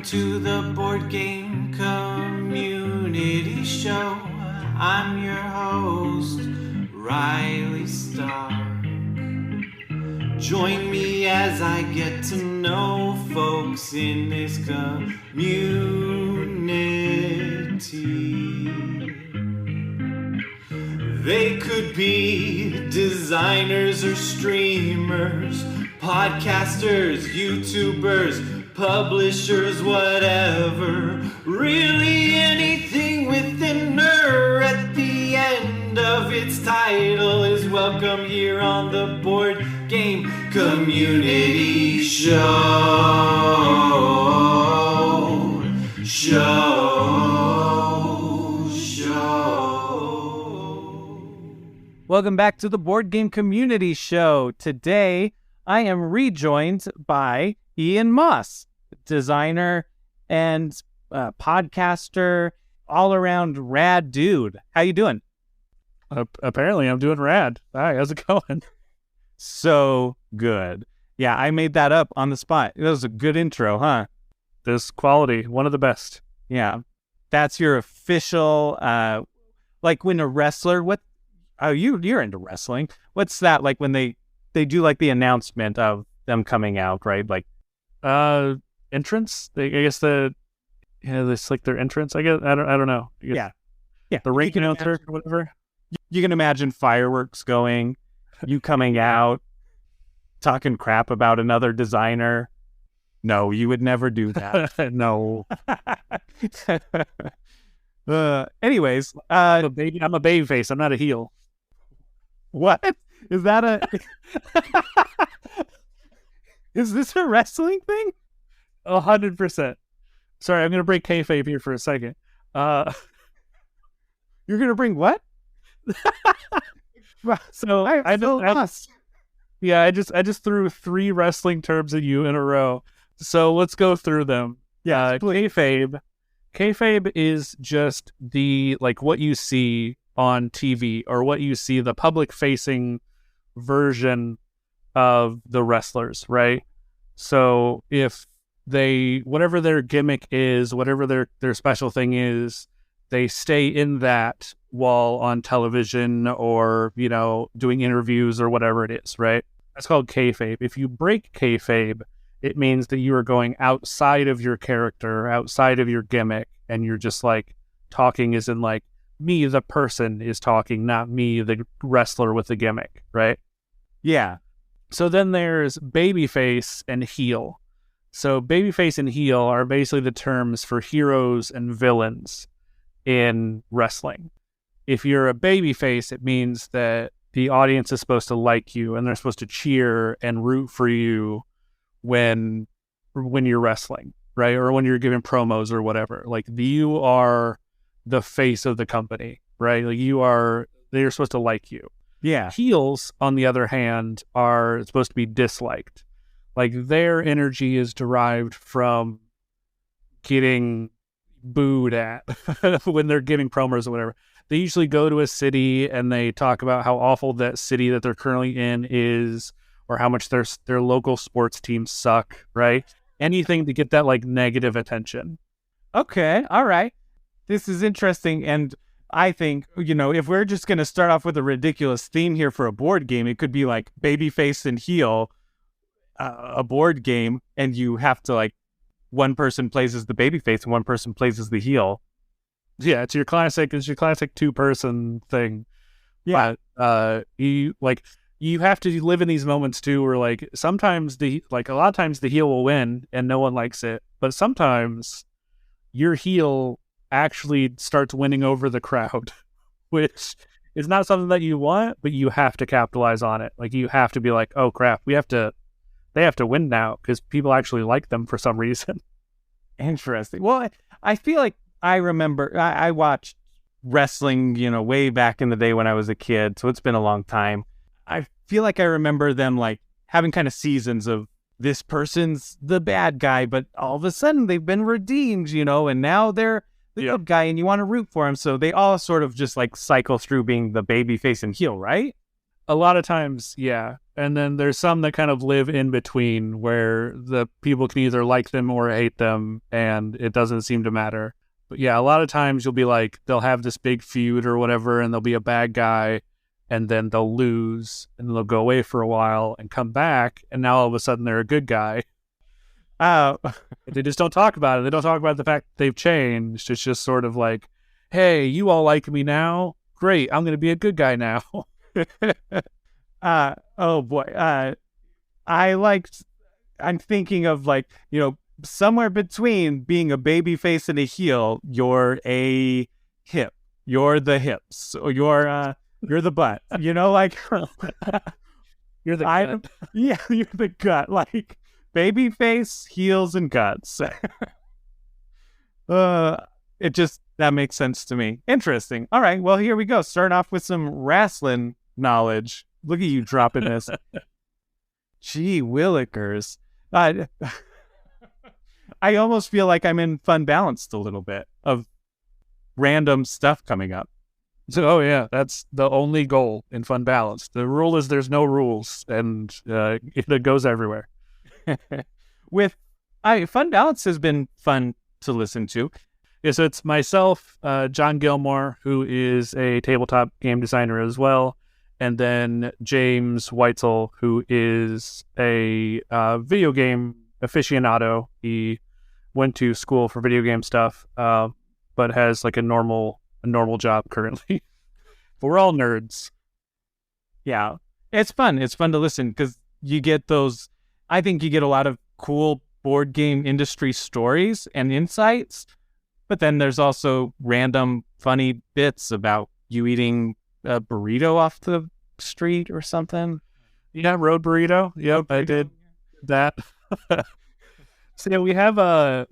to the Board Game Community Show. I'm your host, Riley Stark. Join me as I get to know folks in this community. They could be designers or streamers, podcasters, YouTubers, publishers, whatever. Really anything with an "er" at the end of its title is welcome here on the Board Game Community Show. Welcome back to the Board Game Community Show. Today, I am rejoined by Ian Moss, designer and podcaster, all-around rad dude. How you doing? Apparently, I'm doing rad. Hi, how's it going? So good. Yeah, I made that up on the spot. That was a good intro, huh? This quality, one of the best. Yeah. That's your official, like when a wrestler, you're into wrestling. What's that like when they do like the announcement of them coming out, right? Like, entrance. I guess it's like their entrance. I guess I don't know. Yeah. The ring announcer or whatever. You can imagine fireworks going, you coming out, talking crap about another designer. No, you would never do that. No. Anyways, I'm a baby face. I'm not a heel. What? Is that is this a wrestling thing? 100%. Sorry, I'm going to break kayfabe here for a second. You're going to bring what? So I just threw 3 wrestling terms at you in a row. So let's go through them. Yeah, kayfabe. Kayfabe is just the like what you see on TV or what you see the public facing version of the wrestlers, right? So if whatever their gimmick is, whatever their special thing is, they stay in that while on television or, doing interviews or whatever it is, right? That's called kayfabe. If you break kayfabe, it means that you are going outside of your character, outside of your gimmick, and you're just like talking as in like me, the person is talking, not me, the wrestler with the gimmick, right? Yeah. So then there's babyface and heel. So babyface and heel are basically the terms for heroes and villains in wrestling. If you're a babyface, it means that the audience is supposed to like you and they're supposed to cheer and root for you when you're wrestling, right? Or when you're giving promos or whatever. Like you are the face of the company, right? Like they're supposed to like you. Yeah. Heels, on the other hand, are supposed to be disliked. Like their energy is derived from getting booed at when they're giving promos or whatever. They usually go to a city and they talk about how awful that city that they're currently in is, or how much their local sports teams suck, right? Anything to get that like negative attention. Okay, all right. This is interesting, and I think, if we're just going to start off with a ridiculous theme here for a board game, it could be like babyface and heel, a board game, and you have to like, one person plays as the babyface and one person plays as the heel. Yeah, it's your classic 2-person thing. Yeah. You have to live in these moments too, where like sometimes a lot of times the heel will win and no one likes it, but sometimes your heel actually starts winning over the crowd, which is not something that you want, but you have to capitalize on it. Like you have to be like, oh crap, they have to win now because people actually like them for some reason. Interesting. Well, I feel like I remember I watched wrestling, way back in the day when I was a kid, so it's been a long time. I feel like I remember them like having kind of seasons of this person's the bad guy, but all of a sudden they've been redeemed, and now they're the good guy and you want to root for him. So they all sort of just like cycle through being the baby face and heel, right? A lot of times, yeah. And then there's some that kind of live in between where the people can either like them or hate them, and it doesn't seem to matter. But yeah, a lot of times you'll be like, they'll have this big feud or whatever, and they'll be a bad guy, and then they'll lose, and they'll go away for a while and come back, and now all of a sudden they're a good guy. They just don't talk about it. They don't talk about the fact that they've changed. It's just sort of like, hey, you all like me now? Great, I'm going to be a good guy now. Oh boy. I'm thinking of like, somewhere between being a baby face and a heel, you're a hip. You're the hips. Or you're the butt. Like You're the gut. Yeah, you're the gut. Like baby face, heels, and guts. That makes sense to me. Interesting. All right, well, here we go. Starting off with some wrestling knowledge. Look at you dropping this. Gee willikers. I almost feel like I'm in Fun Balanced a little bit of random stuff coming up. So, oh yeah, that's the only goal in Fun Balanced. The rule is there's no rules, and it goes everywhere. Fun Balance has been fun to listen to. Yeah, so it's myself, John Gilmore, who is a tabletop game designer as well, and then James Weitzel, who is a video game aficionado. He went to school for video game stuff, but has like a normal job currently. But we're all nerds. Yeah, it's fun. It's fun to listen because you get those. I think you get a lot of cool board game industry stories and insights. But then there's also random funny bits about you eating a burrito off the street or something. Yeah, road burrito. Yep, I did that. So yeah, we have a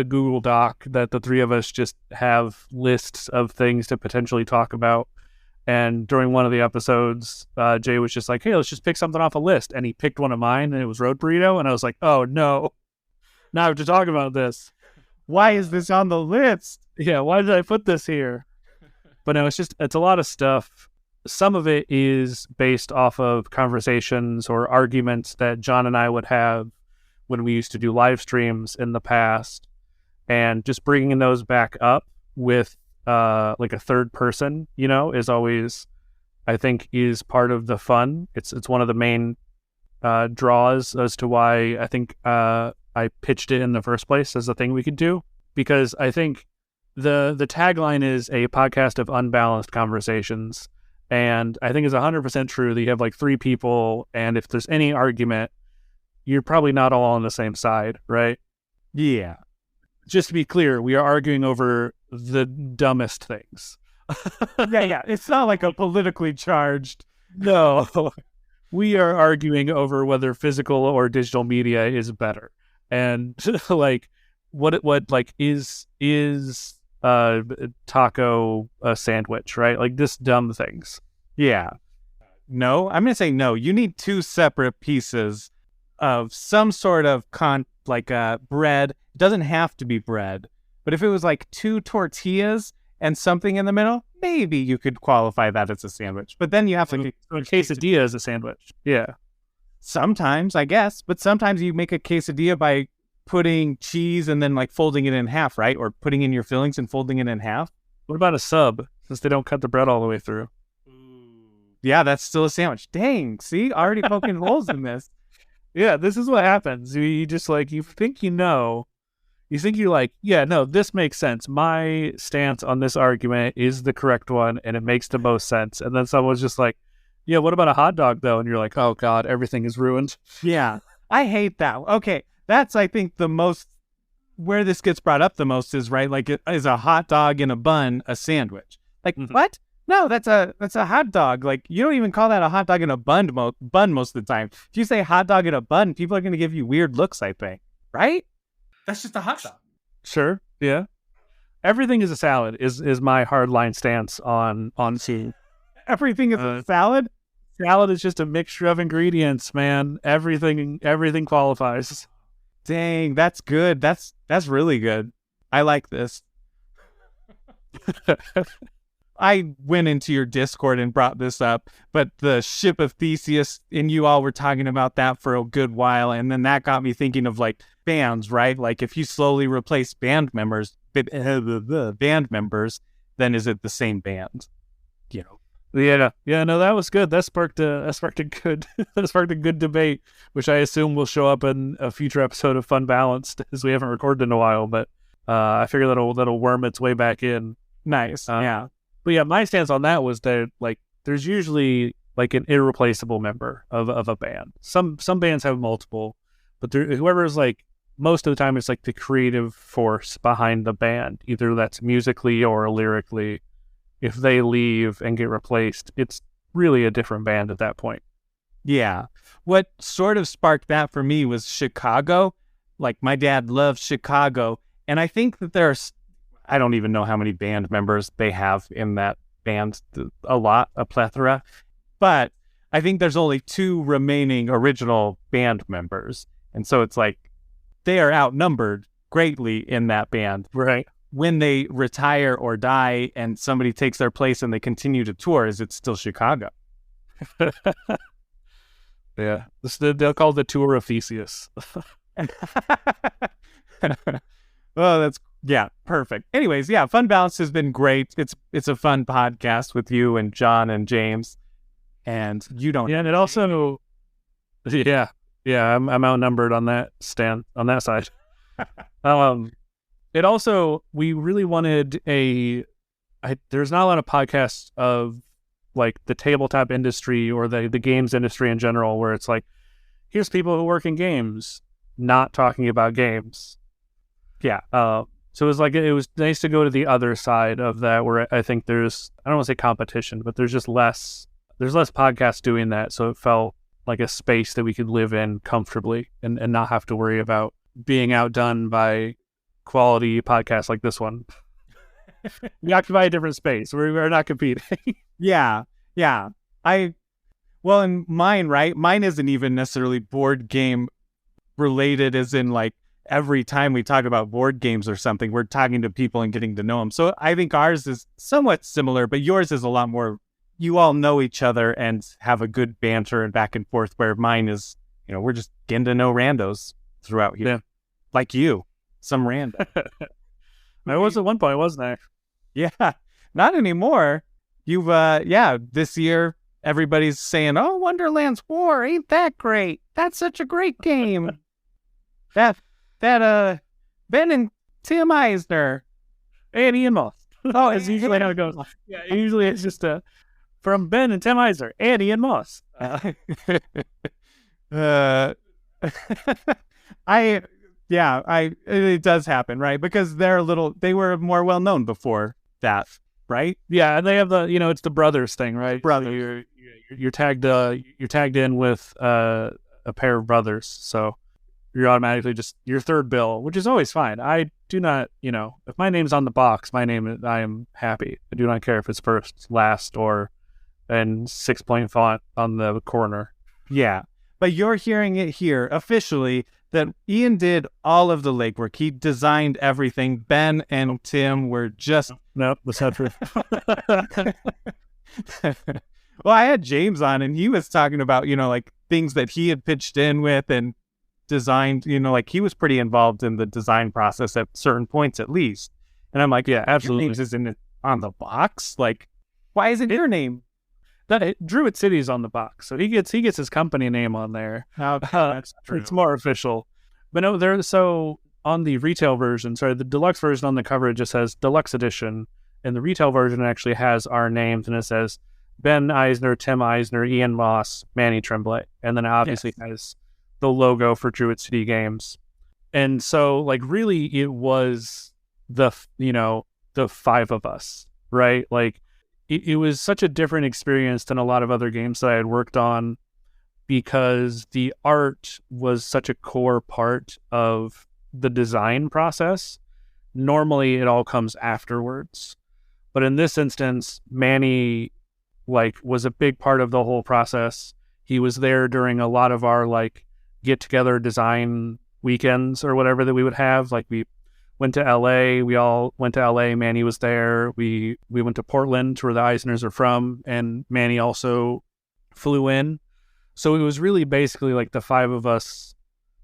Google Doc that the three of us just have lists of things to potentially talk about. And during one of the episodes, Jay was just like, "Hey, let's just pick something off a list," and he picked one of mine, and it was road burrito, and I was like, "Oh no, now I have to talk about this. Why is this on the list? Yeah, why did I put this here?" But no, it's a lot of stuff. Some of it is based off of conversations or arguments that John and I would have when we used to do live streams in the past, and just bringing those back up with like a third person, is always, I think, is part of the fun. It's one of the main draws as to why I think I pitched it in the first place as a thing we could do, because I think the tagline is a podcast of unbalanced conversations, and I think it's 100% true that you have like three people, and if there's any argument, you're probably not all on the same side, right? Yeah. Just to be clear, we are arguing over the dumbest things. Yeah. It's not like a politically charged. No. We are arguing over whether physical or digital media is better. And like what like is taco a sandwich, right? Like just dumb things. Yeah. No, I'm going to say no. You need two separate pieces of some sort of bread. It doesn't have to be bread, but if it was like two tortillas and something in the middle, maybe you could qualify that as a sandwich. But then you have to a quesadilla as a sandwich. Yeah. Sometimes, I guess, but sometimes you make a quesadilla by putting cheese and then like folding it in half, right? Or putting in your fillings and folding it in half. What about a sub, since they don't cut the bread all the way through? Yeah, that's still a sandwich. Dang, see? Already poking holes in this. Yeah, this is what happens. You just like, you think you're like, yeah, no, this makes sense. My stance on this argument is the correct one, and it makes the most sense. And then someone's just like, yeah, what about a hot dog, though? And you're like, oh, God, everything is ruined. Yeah, I hate that. Okay, that's, I think, the most, where this gets brought up the most is, right, like, is a hot dog in a bun a sandwich? Like, what? No, that's a hot dog. Like, you don't even call that a hot dog in a bun most of the time. If you say hot dog in a bun, people are going to give you weird looks, I think. Right? That's just a hot dog. Sure. Yeah. Everything is a salad is my hardline stance on tea. Everything is a salad? Salad is just a mixture of ingredients, man. Everything qualifies. Dang, that's good. That's really good. I like this. I went into your Discord and brought this up, but the ship of Theseus, and you all were talking about that for a good while, and then that got me thinking of like bands, right? Like if you slowly replace band members, then is it the same band? You know. Yeah, no, that was good. That sparked a good that sparked a good debate, which I assume will show up in a future episode of Fun Balanced, as we haven't recorded in a while. But I figure that'll worm its way back in. Nice, yeah. But yeah, my stance on that was that like there's usually like an irreplaceable member of a band. Some bands have multiple, but whoever's like most of the time it's like the creative force behind the band, either that's musically or lyrically. If they leave and get replaced, it's really a different band at that point. Yeah. What sort of sparked that for me was Chicago. Like my dad loves Chicago, and I think that I don't even know how many band members they have in that band, a plethora. But I think there's only 2 remaining original band members. And so it's like they are outnumbered greatly in that band. Right. When they retire or die and somebody takes their place and they continue to tour, is it still Chicago? Yeah. They'll call it the Tour of Theseus. Oh, that's, yeah, perfect. Anyways, yeah, Fun Balance has been great. It's a fun podcast with you and John and James, and you don't. Yeah, and it also, yeah, I'm outnumbered on that side. It also, we really wanted there's not a lot of podcasts of like the tabletop industry or the games industry in general where it's like, here's people who work in games not talking about games. Yeah. So it was nice to go to the other side of that where I think there's, I don't want to say competition, but there's less podcasts doing that. So it felt like a space that we could live in comfortably and not have to worry about being outdone by quality podcasts like this one. We occupy a different space. We're not competing. Yeah. Well, and mine, right? Mine isn't even necessarily board game related, as in like every time we talk about board games or something, we're talking to people and getting to know them. So I think ours is somewhat similar, but yours is a lot more, you all know each other and have a good banter and back and forth, where mine is, we're just getting to know randos throughout here. Yeah. Like you, some random. I was at one point, wasn't I? Yeah, not anymore. You've, this year, everybody's saying, oh, Wonderland's War, ain't that great? That's such a great game. that Ben and Tim Eisner. And Ian Moss. Oh, it's usually how it goes. Yeah, usually it's just from Ben and Tim Eisner and Ian Moss. It does happen, right? Because they were more well known before that, right? Yeah, and they have it's the brothers thing, right? Brothers. So you're tagged in with a pair of brothers, so you're automatically just your third bill, which is always fine. I do not, if my name's on the box, I am happy. I do not care if it's first, last, or in 6-point font on the corner. Yeah, but you're hearing it here officially that Ian did all of the legwork. He designed everything. Ben and Tim were just... Nope, that's not true. Well, I had James on, and he was talking about, like things that he had pitched in with and designed, like he was pretty involved in the design process at certain points at least. And I'm like, yeah, absolutely. Your name isn't on the box. Like, why isn't your name? Druid City is on the box, so he gets his company name on there. That's true. It's more official. But no, so on the retail version, the deluxe version on the cover, it just says Deluxe Edition, and the retail version actually has our names, and it says Ben Eisner, Tim Eisner, Ian Moss, Manny Tremblay, and then it obviously has the logo for Druid City Games. And so, like, really, it was the 5 of us, right? Like, it was such a different experience than a lot of other games that I had worked on, because the art was such a core part of the design process. Normally, it all comes afterwards. But in this instance, Manny, was a big part of the whole process. He was there during a lot of our, get-together design weekends or whatever that we would have. Like, we went to LA. We all went to LA. Manny was there. We went to Portland, where the Eisners are from, and Manny also flew in. So it was really basically like the five of us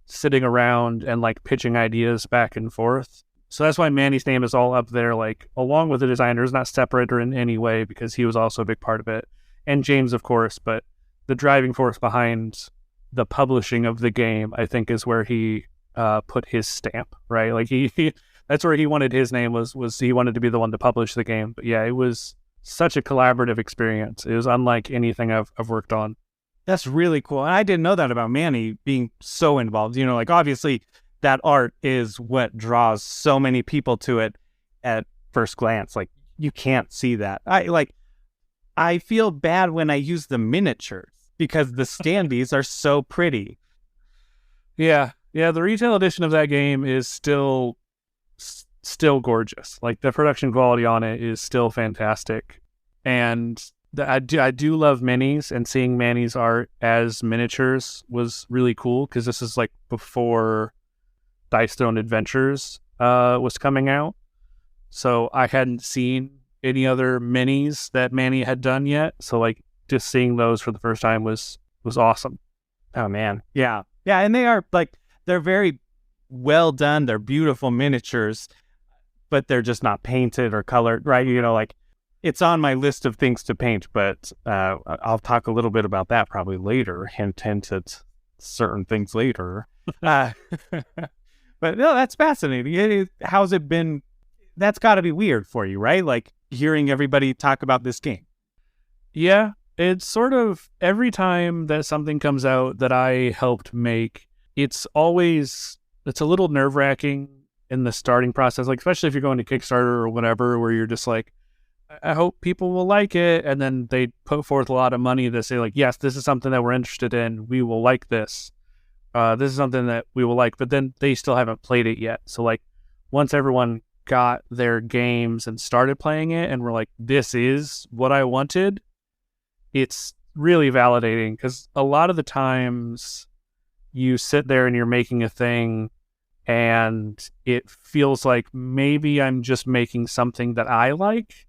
sitting around and like pitching ideas back and forth. So that's why Manny's name is all up there, like along with the designers, not separate or in any way, because he was also a big part of it. And James, of course, but the driving force behind the publishing of the game, I think, is where he put his stamp, right? Like he that's where he wanted his name was he wanted to be the one to publish the game. But yeah, it was such a collaborative experience. It was unlike anything I've worked on. That's really cool. And I didn't know that about Manny being so involved. You know, like obviously that art is what draws so many people to it at first glance. Like you can't see that. I feel bad when I use the miniatures because the standees are so pretty. Yeah. The retail edition of that game is still gorgeous. Like the production quality on it is still fantastic. And I do love minis, and seeing Manny's art as miniatures was really cool because this is like before Dice Throne Adventures was coming out. So I hadn't seen any other minis that Manny had done yet. So like just seeing those for the first time was awesome. Oh man. Yeah. Yeah. And they are like, they're very well done. They're beautiful miniatures, but they're just not painted or colored, right? You know, like it's on my list of things to paint, but I'll talk a little bit about that probably later. Hint at certain things later. But no, that's fascinating. How's it been? That's got to be weird for you, right? Like hearing everybody talk about this game. Yeah, it's sort of every time that something comes out that I helped make, it's a little nerve-wracking in the starting process, like especially if you're going to Kickstarter or whatever, where you're just like, I hope people will like it. And then they put forth a lot of money to say like, yes, this is something that we're interested in. We will like this. This is something that we will like, but then they still haven't played it yet. So like once everyone got their games and started playing it and we're like, this is what I wanted, it's really validating because a lot of the times you sit there and you're making a thing and it feels like maybe I'm just making something that I like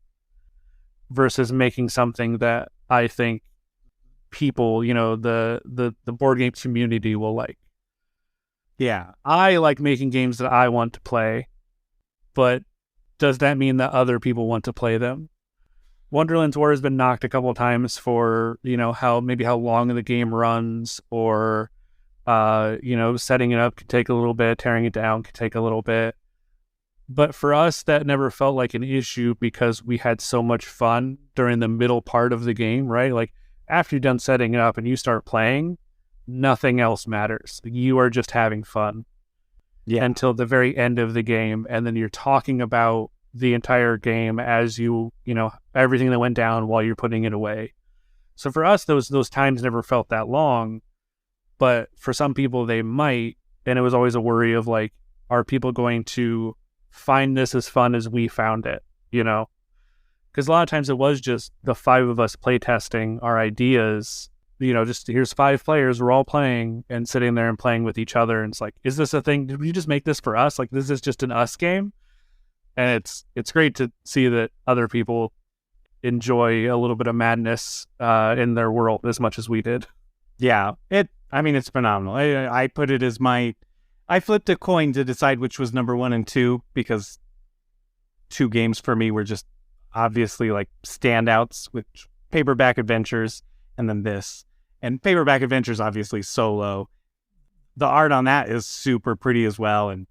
versus making something that I think people, you know, the board game community will like. Yeah. I like making games that I want to play, but does that mean that other people want to play them? Wonderland's War has been knocked a couple of times for, you know, how long the game runs, or you know, setting it up could take a little bit, tearing it down could take a little bit. But for us, that never felt like an issue because we had so much fun during the middle part of the game, right? Like after you're done setting it up and you start playing, nothing else matters. You are just having fun. Yeah. Until the very end of the game. And then you're talking about the entire game as you know, everything that went down while you're putting it away. So for us, those times never felt that long. But for some people, they might. And it was always a worry of like, are people going to find this as fun as we found it, you know? Because a lot of times it was just the five of us playtesting our ideas, you know, just here's 5 players, we're all playing and sitting there and playing with each other. And it's like, is this a thing? Did we just make this for us? Like, this is just an us game? And it's great to see that other people enjoy a little bit of madness in their world as much as we did. Yeah, it's phenomenal. I put it as I flipped a coin to decide which was number 1 and 2 because 2 games for me were just obviously like standouts, which Paperback Adventures and then this. And Paperback Adventures obviously solo. The art on that is super pretty as well, and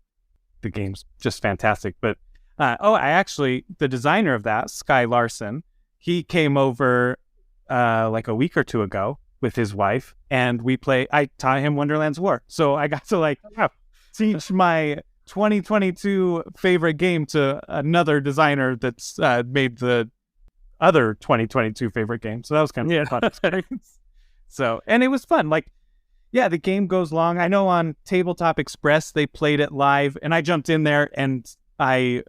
the game's just fantastic. But the designer of that, Sky Larson, he came over like a week or 2 ago with his wife, and I taught him Wonderland's War. So I got to teach my 2022 favorite game to another designer that's made the other 2022 favorite game. So that was kind of fun experience. So, and it was fun. Like, yeah, the game goes long. I know on Tabletop Express, they played it live, and I jumped in there and I,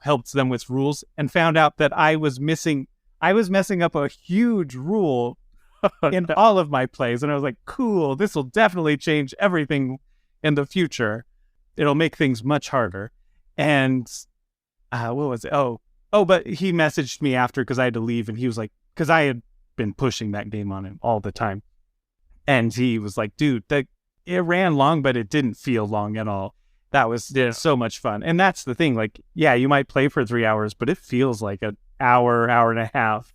helped them with rules and found out that I was messing up a huge rule in all of my plays. And I was like, cool, this will definitely change everything in the future. It'll make things much harder. And what was it? But he messaged me after because I had to leave, and he was like, because I had been pushing that game on him all the time. And he was like, dude, it ran long, but it didn't feel long at all. That was so much fun. And that's the thing. Like, yeah, you might play for 3 hours, but it feels like an hour and a half.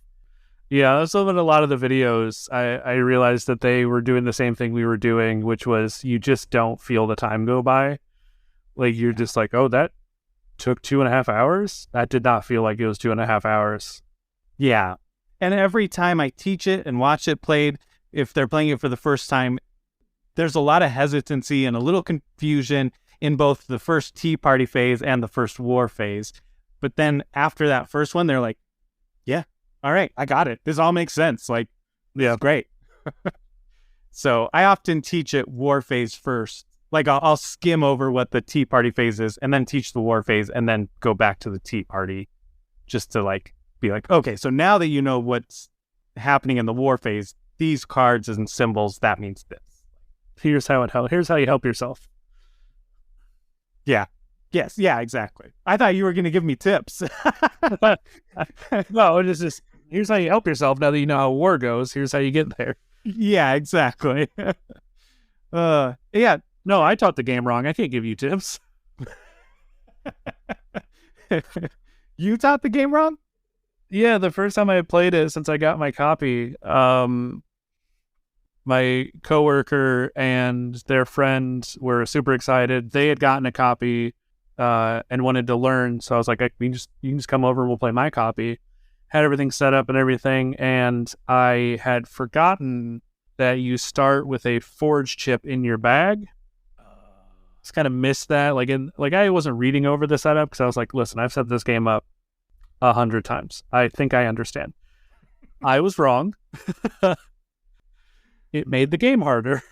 Yeah, that's in a lot of the videos. I realized that they were doing the same thing we were doing, which was you just don't feel the time go by. Like, you're just like, oh, that took 2.5 hours? That did not feel like it was 2.5 hours. Yeah. And every time I teach it and watch it played, if they're playing it for the first time, there's a lot of hesitancy and a little confusion in both the first tea party phase and the first war phase. But then after that first one, they're like, yeah, all right, I got it. This all makes sense. Like, yeah, great. So I often teach it war phase first. Like, I'll skim over what the tea party phase is and then teach the war phase and then go back to the tea party just to like be like, okay, so now that you know what's happening in the war phase, these cards and symbols, that means this. Here's how you help yourself. Yeah. Yes. Yeah, exactly. I thought you were going to give me tips. No, it's just, here's how you help yourself now that you know how war goes. Here's how you get there. Yeah, exactly. Yeah. No, I taught the game wrong. I can't give you tips. You taught the game wrong? Yeah, the first time I played it since I got my copy, my coworker and their friend were super excited. They had gotten a copy and wanted to learn. So I was like, you can just come over and we'll play my copy. Had everything set up and everything. And I had forgotten that you start with a forge chip in your bag. Just kind of missed that. Like I wasn't reading over the setup because I was like, listen, I've set this game up 100 times. I think I understand. I was wrong. It made the game harder.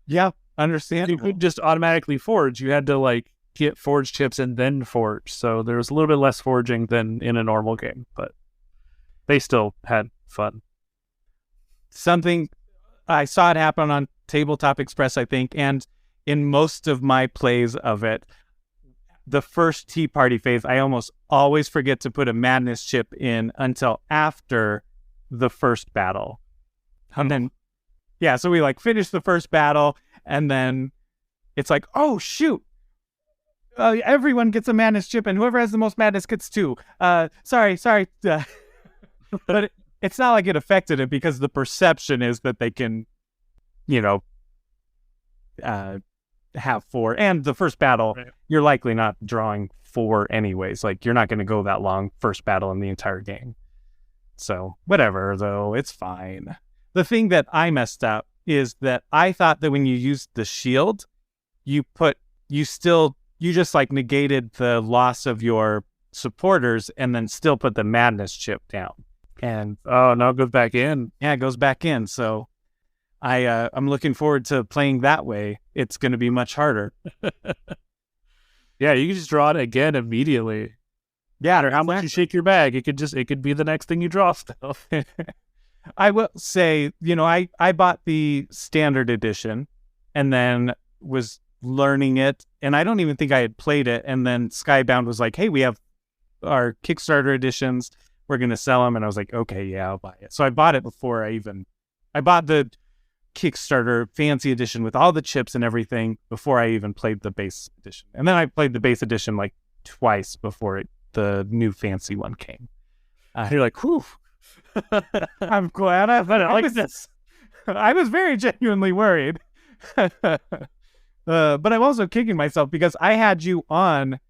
Yeah, understandable. You couldn't just automatically forge. You had to like get forge chips and then forge. So there was a little bit less forging than in a normal game, but they still had fun. Something I saw it happen on Tabletop Express, I think, and in most of my plays of it, the first tea party phase, I almost always forget to put a madness chip in until after the first battle. And then, yeah, so we like finish the first battle, and then it's like, oh, shoot. Everyone gets a madness chip, and whoever has the most madness gets 2. Sorry. But it's not like it affected it because the perception is that they can, have 4. And the first battle, right, you're likely not drawing 4 anyways. Like, you're not going to go that long first battle in the entire game. So, whatever, though, it's fine. The thing that I messed up is that I thought that when you used the shield, you just like negated the loss of your supporters and then still put the madness chip down. And now it goes back in. Yeah, it goes back in. So I'm looking forward to playing that way. It's going to be much harder. Yeah, you can just draw it again immediately. Yeah, no matter how much you shake your bag, it could be the next thing you draw stuff. I will say, I bought the standard edition and then was learning it, and I don't even think I had played it. And then Skybound was like, hey, we have our Kickstarter editions. We're going to sell them. And I was like, okay, yeah, I'll buy it. So I bought it before I bought the Kickstarter fancy edition with all the chips and everything before I even played the base edition. And then I played the base edition like twice before the new fancy one came. You're like, whew. I'm glad I like this. I was very genuinely worried. But I'm also kicking myself because I had you on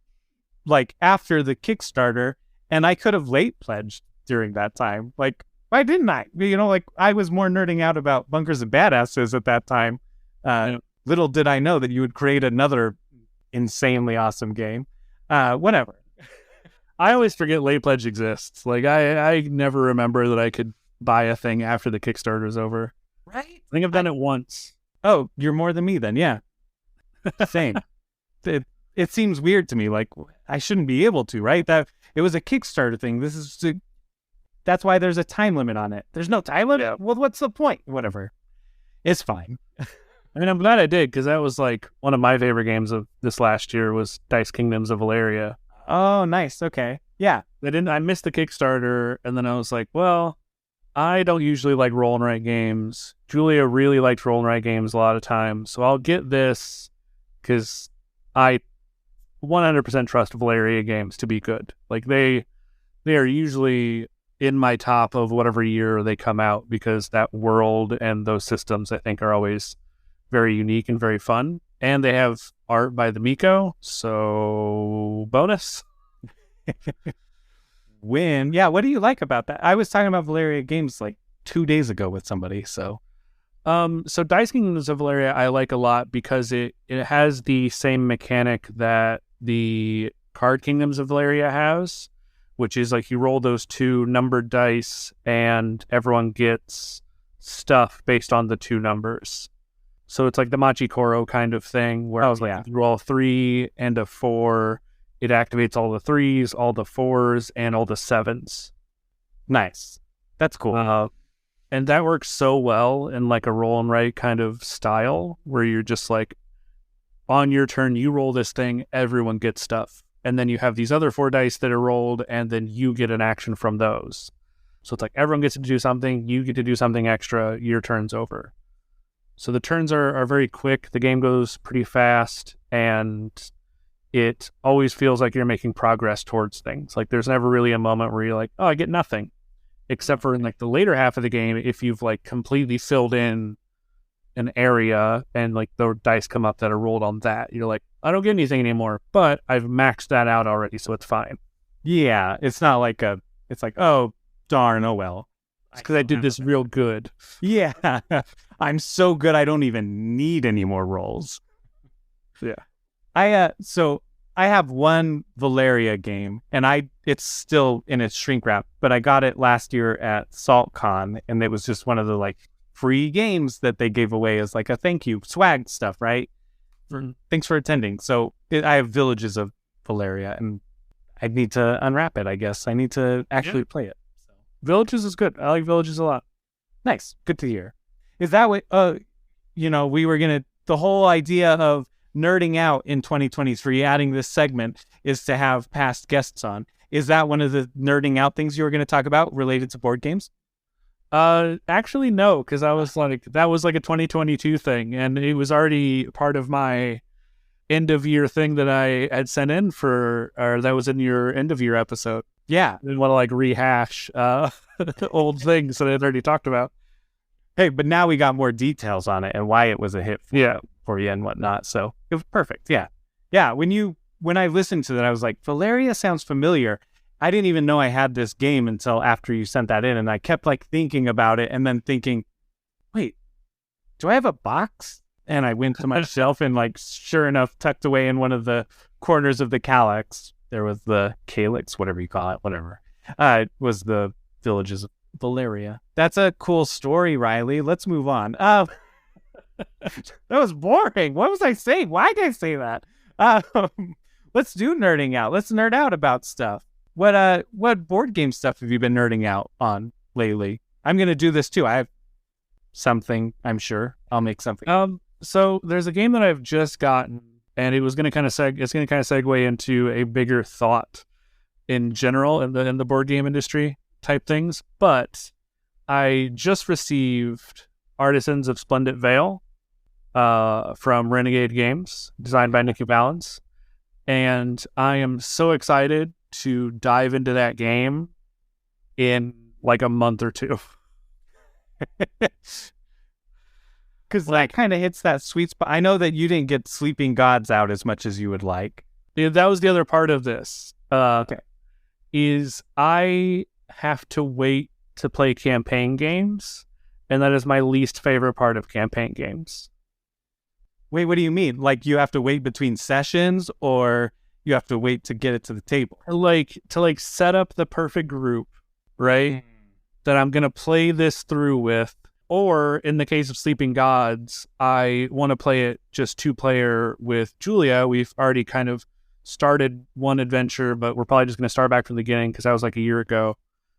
like after the Kickstarter and I could have late pledged during that time. Like, why didn't I? Like I was more nerding out about Bunkers and Badasses at that time. Little did I know that you would create another insanely awesome game. Whatever. I always forget late pledge exists. Like I never remember that I could buy a thing after the Kickstarter's over. Right? I think I've done it once. Oh, you're more than me then, yeah. Same. It seems weird to me. Like I shouldn't be able to, right? That it was a Kickstarter thing. That's why there's a time limit on it. There's no time limit. Yeah. Well, what's the point? Whatever. It's fine. I mean, I'm glad I did, because that was like one of my favorite games of this last year was Dice Kingdoms of Valeria. Oh, nice. Okay. Yeah. I missed the Kickstarter, and then I was like, well, I don't usually like roll and write games. Julia really likes roll and write games a lot of times, so I'll get this because I 100% trust Valeria games to be good. Like they are usually in my top of whatever year they come out, because that world and those systems I think are always very unique and very fun. And they have art by the Miko, so bonus. Win. Yeah, what do you like about that? I was talking about Valeria games like 2 days ago with somebody, so So Dice Kingdoms of Valeria I like a lot because it has the same mechanic that the card Kingdoms of Valeria has, which is like you roll those 2 numbered dice and everyone gets stuff based on the 2 numbers. So it's like the Machi Koro kind of thing where you roll a 3 and a 4. It activates all the 3s, all the 4s, and all the 7s. Nice. That's cool. And that works so well in like a roll and write kind of style where you're just like, on your turn, you roll this thing, everyone gets stuff. And then you have these other 4 dice that are rolled, and then you get an action from those. So it's like everyone gets to do something, you get to do something extra, your turn's over. So the turns are very quick, the game goes pretty fast, and it always feels like you're making progress towards things. Like there's never really a moment where you're like, oh, I get nothing. Except for in like the later half of the game, if you've like completely filled in an area and like the dice come up that are rolled on that, you're like, I don't get anything anymore, but I've maxed that out already, so it's fine. Yeah, it's not like it's like, oh, darn, oh well. It's because I did this real good. Yeah, I'm so good I don't even need any more rolls. Yeah. So I have one Valeria game, and it's still in its shrink wrap, but I got it last year at SaltCon, and it was just one of the like free games that they gave away as like a thank you swag stuff, right? Thanks for attending. So I have Villages of Valeria, and I need to unwrap it, I guess. I need to actually play it. So. Villages is good. I like Villages a lot. Nice. Good to hear. Is that what, we were going to, the whole idea of nerding out in 2023, adding this segment, is to have past guests on. Is that one of the nerding out things you were going to talk about related to board games? Actually, no, because I was like, that was like a 2022 thing, and it was already part of my end of year thing that I had sent in or that was in your end of year episode. Yeah. I didn't want to like rehash old things that I'd already talked about. Hey, but now we got more details on it and why it was a hit for you and whatnot. So it was perfect. Yeah. Yeah. When I listened to that, I was like, Valeria sounds familiar. I didn't even know I had this game until after you sent that in. And I kept like thinking about it and then thinking, wait, do I have a box? And I went to my shelf and like, sure enough, tucked away in one of the corners of the calyx, there was the calyx, whatever you call it, whatever. It was the Villages of Valeria. That's a cool story, Riley. Let's move on. That was boring. What was I saying? Why did I say that? Let's do nerding out. Let's nerd out about stuff. What board game stuff have you been nerding out on lately? I'm gonna do this too. I have something. I'm sure I'll make something. So there's a game that I've just gotten, and it was gonna kind of segue into a bigger thought in general in the board game industry type things. But I just received Artisans of Splendent Vale from Renegade Games, designed by Nikki Valens, and I am so excited to dive into that game in like a month or two. Because that kind of hits that sweet spot. I know that you didn't get Sleeping Gods out as much as you would like. Yeah, that was the other part of this. Okay. Is I have to wait to play campaign games, and that is my least favorite part of campaign games. Wait, what do you mean? Like you have to wait between sessions, or you have to wait to get it to the table? Like to set up the perfect group, right? That I'm going to play this through with. Or in the case of Sleeping Gods, I want to play it just 2-player with Julia. We've already kind of started one adventure, but we're probably just going to start back from the beginning because that was like a year ago.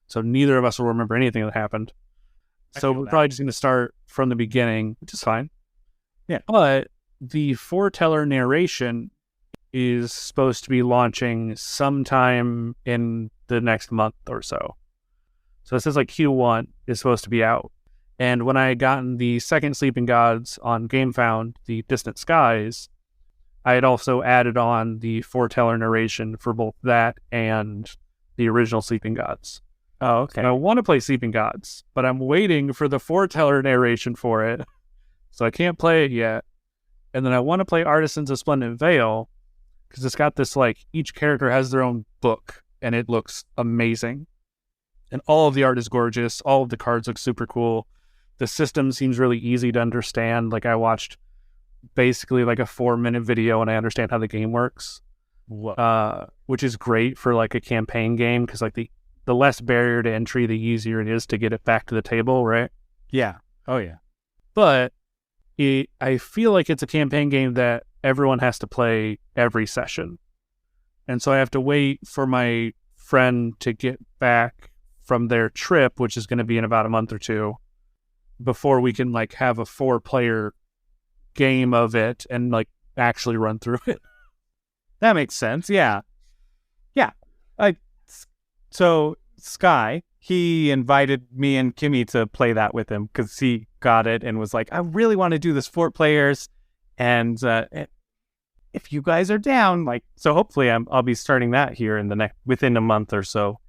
So neither of us will remember anything that happened. So we're probably just going to start from the beginning, which is fine. But the foreteller narration is supposed to be launching sometime in the next month or so. So it says like Q1 is supposed to be out. And when I had gotten the second Sleeping Gods on GameFound, the Distant Skies, I had also added on the foreteller narration for both that and the original Sleeping Gods. Oh, okay. And I want to play Sleeping Gods, but I'm waiting for the foreteller narration for it, so I can't play it yet. And then I want to play Artisans of Splendent Vale, because it's got this, like, each character has their own book, and it looks amazing. And all of the art is gorgeous. All of the cards look super cool. The system seems really easy to understand. Like, I watched basically like a 4-minute video and I understand how the game works, which is great for like a campaign game, because like the less barrier to entry, the easier it is to get it back to the table, right? Yeah. Oh, yeah. But I feel like it's a campaign game that everyone has to play every session. And so I have to wait for my friend to get back from their trip, which is going to be in about a month or two, before we can like have a 4-player game of it and like actually run through it. That makes sense. Yeah. Yeah. So Sky, he invited me and Kimmy to play that with him because he got it and was like, I really want to do this 4 players. And if you guys are down, like, so hopefully I'll be starting that here in within a month or so.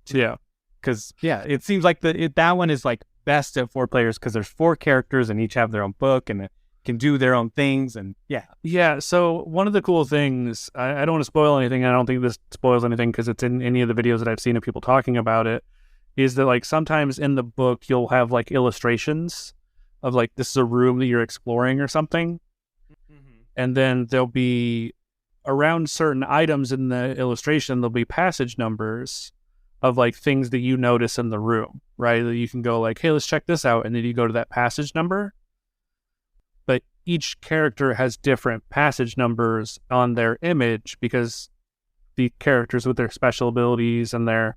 Yeah. Because, yeah, it seems like that one is like best at 4 players because there's 4 characters and each have their own book and can do their own things. And yeah. So one of the cool things, I don't want to spoil anything. I don't think this spoils anything because it's in any of the videos that I've seen of people talking about it, is that like sometimes in the book you'll have like illustrations of like, this is a room that you're exploring or something. Mm-hmm. And then there'll be around certain items in the illustration, there'll be passage numbers of like things that you notice in the room, right? That you can go like, hey, let's check this out. And then you go to that passage number. But each character has different passage numbers on their image because the characters with their special abilities and their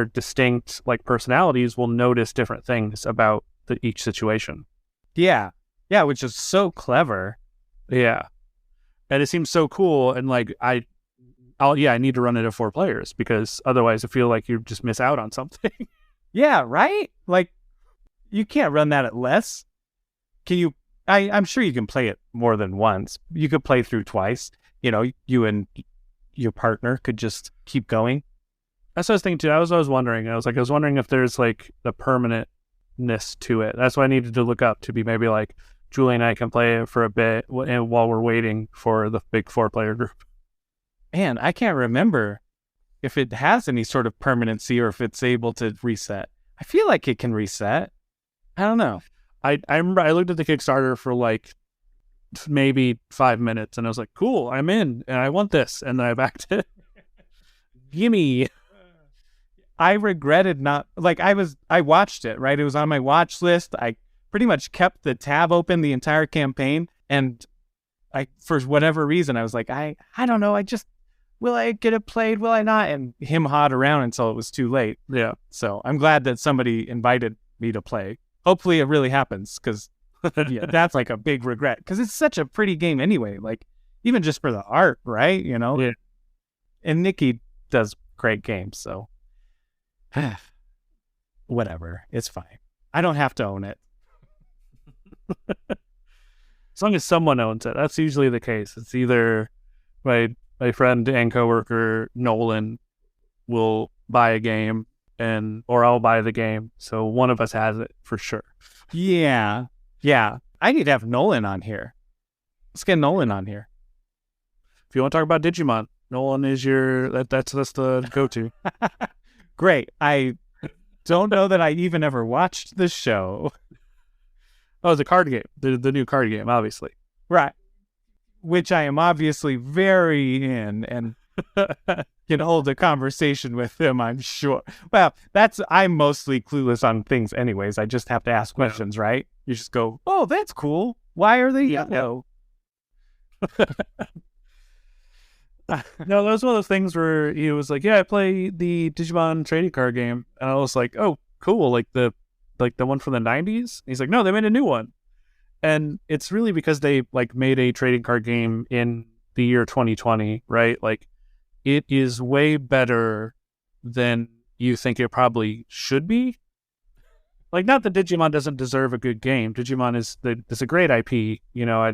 distinct like personalities will notice different things about each situation. Yeah. Yeah, which is so clever. Yeah. And it seems so cool. And like, I need to run it at 4 players because otherwise I feel like you just miss out on something. Yeah, right? Like, you can't run that at less. Can you? I'm sure you can play it more than once. You could play through twice. You know, you and your partner could just keep going. That's what I was thinking too. I was wondering. I was wondering if there's like the permanentness to it. That's what I needed to look up to be maybe like Julie and I can play it for a bit while we're waiting for the big 4-player group. Man, I can't remember if it has any sort of permanency or if it's able to reset. I feel like it can reset. I don't know. I remember I looked at the Kickstarter for like maybe 5 minutes and I was like, cool, I'm in and I want this. And then I backed it. Gimme. I regretted not, like, I watched it, right? It was on my watch list. I pretty much kept the tab open the entire campaign. And for whatever reason, I was like, I don't know. Will I get it played? Will I not? And him-hawed around until it was too late. Yeah. So I'm glad that somebody invited me to play. Hopefully it really happens because that's like a big regret because it's such a pretty game anyway. Like even just for the art, right? You know? Yeah. And Nikki does great games. So whatever. It's fine. I don't have to own it. As long as someone owns it. That's usually the case. It's either my friend and coworker Nolan will buy a game or I'll buy the game. So one of us has it for sure. Yeah. Yeah. I need to have Nolan on here. Let's get Nolan on here. If you want to talk about Digimon, Nolan is that's the go-to. Great. I don't know that I even ever watched the show. Oh, it's a card game. The new card game, obviously. Right. Which I am obviously very in and can hold a conversation with him, I'm sure. Well, I'm mostly clueless on things anyways. I just have to ask questions, right? You just go, oh, that's cool. Why are they yellow? No, that was one of those things where he was like, yeah, I play the Digimon trading card game. And I was like, oh, cool. Like the one from the 90s? He's like, no, they made a new one. And it's really because they like made a trading card game in the year 2020, right? Like it is way better than you think it probably should be. Like, not that Digimon doesn't deserve a good game. Digimon is a great IP. You know,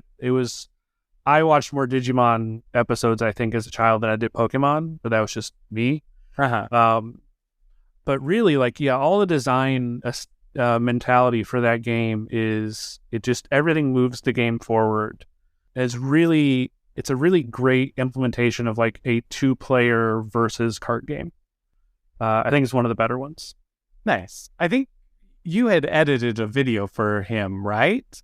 I watched more Digimon episodes, I think, as a child than I did Pokemon, but that was just me. But really, like, yeah, all the design mentality for that game is everything moves the game forward. It's a really great implementation of like a 2-player versus card game. I think it's one of the better ones. Nice. I think you had edited a video for him, right?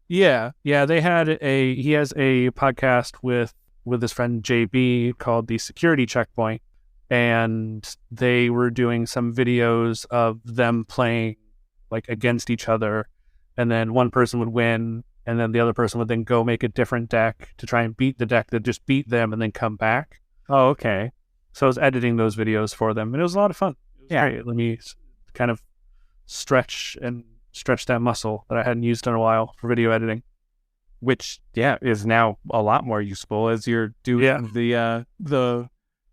Yeah. He has a podcast with his friend JB called The Security Checkpoint, and they were doing some videos of them playing like against each other, and then one person would win, and then the other person would then go make a different deck to try and beat the deck that just beat them and then come back. Oh, okay. So I was editing those videos for them, and it was a lot of fun. Yeah. Great. Let me kind of stretch that muscle that I hadn't used in a while for video editing. Which, is now a lot more useful as you're doing the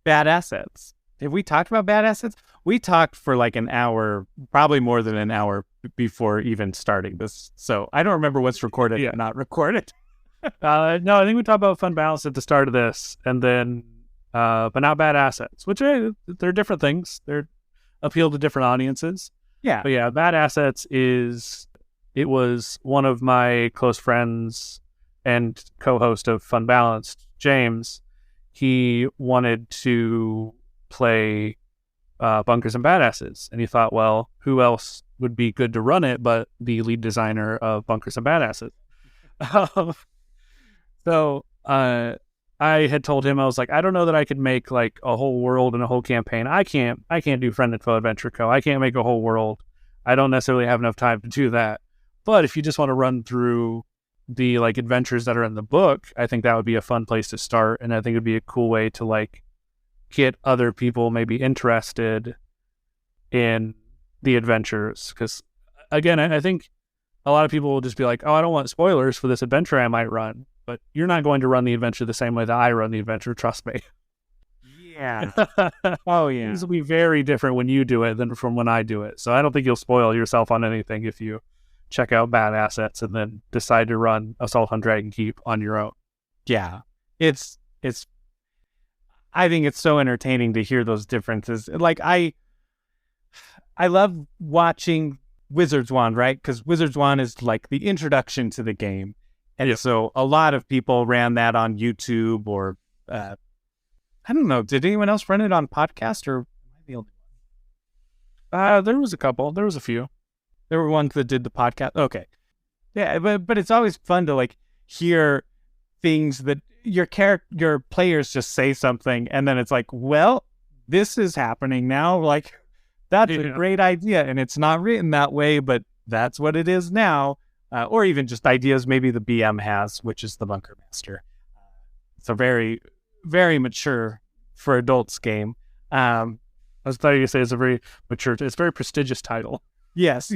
bad assets. Have we talked about bad assets? We talked for like an hour, probably more than an hour before even starting this. So I don't remember what's recorded and not recorded. No, I think we talked about fun balance at the start of this, and then, but not bad assets, which they're different things. They're appeal to different audiences. Yeah. But yeah, bad assets it was one of my close friends and co-host of Fun Balanced, James. He wanted to play Bunkers and Badasses, and he thought, well, who else would be good to run it but the lead designer of Bunkers and Badasses? So I had told him, I was like, I don't know that I could make like a whole world and a whole campaign. I can't do Friend and Foe Adventure Co. I can't make a whole world. I don't necessarily have enough time to do that. But if you just want to run through the like adventures that are in the book, I think that would be a fun place to start, and I think it'd be a cool way to like get other people maybe interested in the adventures. Because again, I think a lot of people will just be like, oh, I don't want spoilers for this adventure I might run, but you're not going to run the adventure the same way that I run the adventure, trust me. Yeah. Oh yeah. This will be very different when you do it than from when I do it. So I don't think you'll spoil yourself on anything if you check out Bad Assets and then decide to run Assault on Dragon Keep on your own. Yeah. It's I think it's so entertaining to hear those differences. Like I love watching Wizard's Wand, right? Because Wizard's Wand is like the introduction to the game. And so a lot of people ran that on YouTube or I don't know. Did anyone else run it on podcast, or am I the only one? There was a couple. There was a few. There were ones that did the podcast. Okay. Yeah, but it's always fun to like hear things that your players just say something, and then it's like, well, this is happening now. Like, that's a great idea, and it's not written that way, but that's what it is now. Or even just ideas maybe the BM has, which is the Bunker Master. It's a very, very mature for adults game. I was thought you were going to say it's a very mature, it's a very prestigious title. Yes.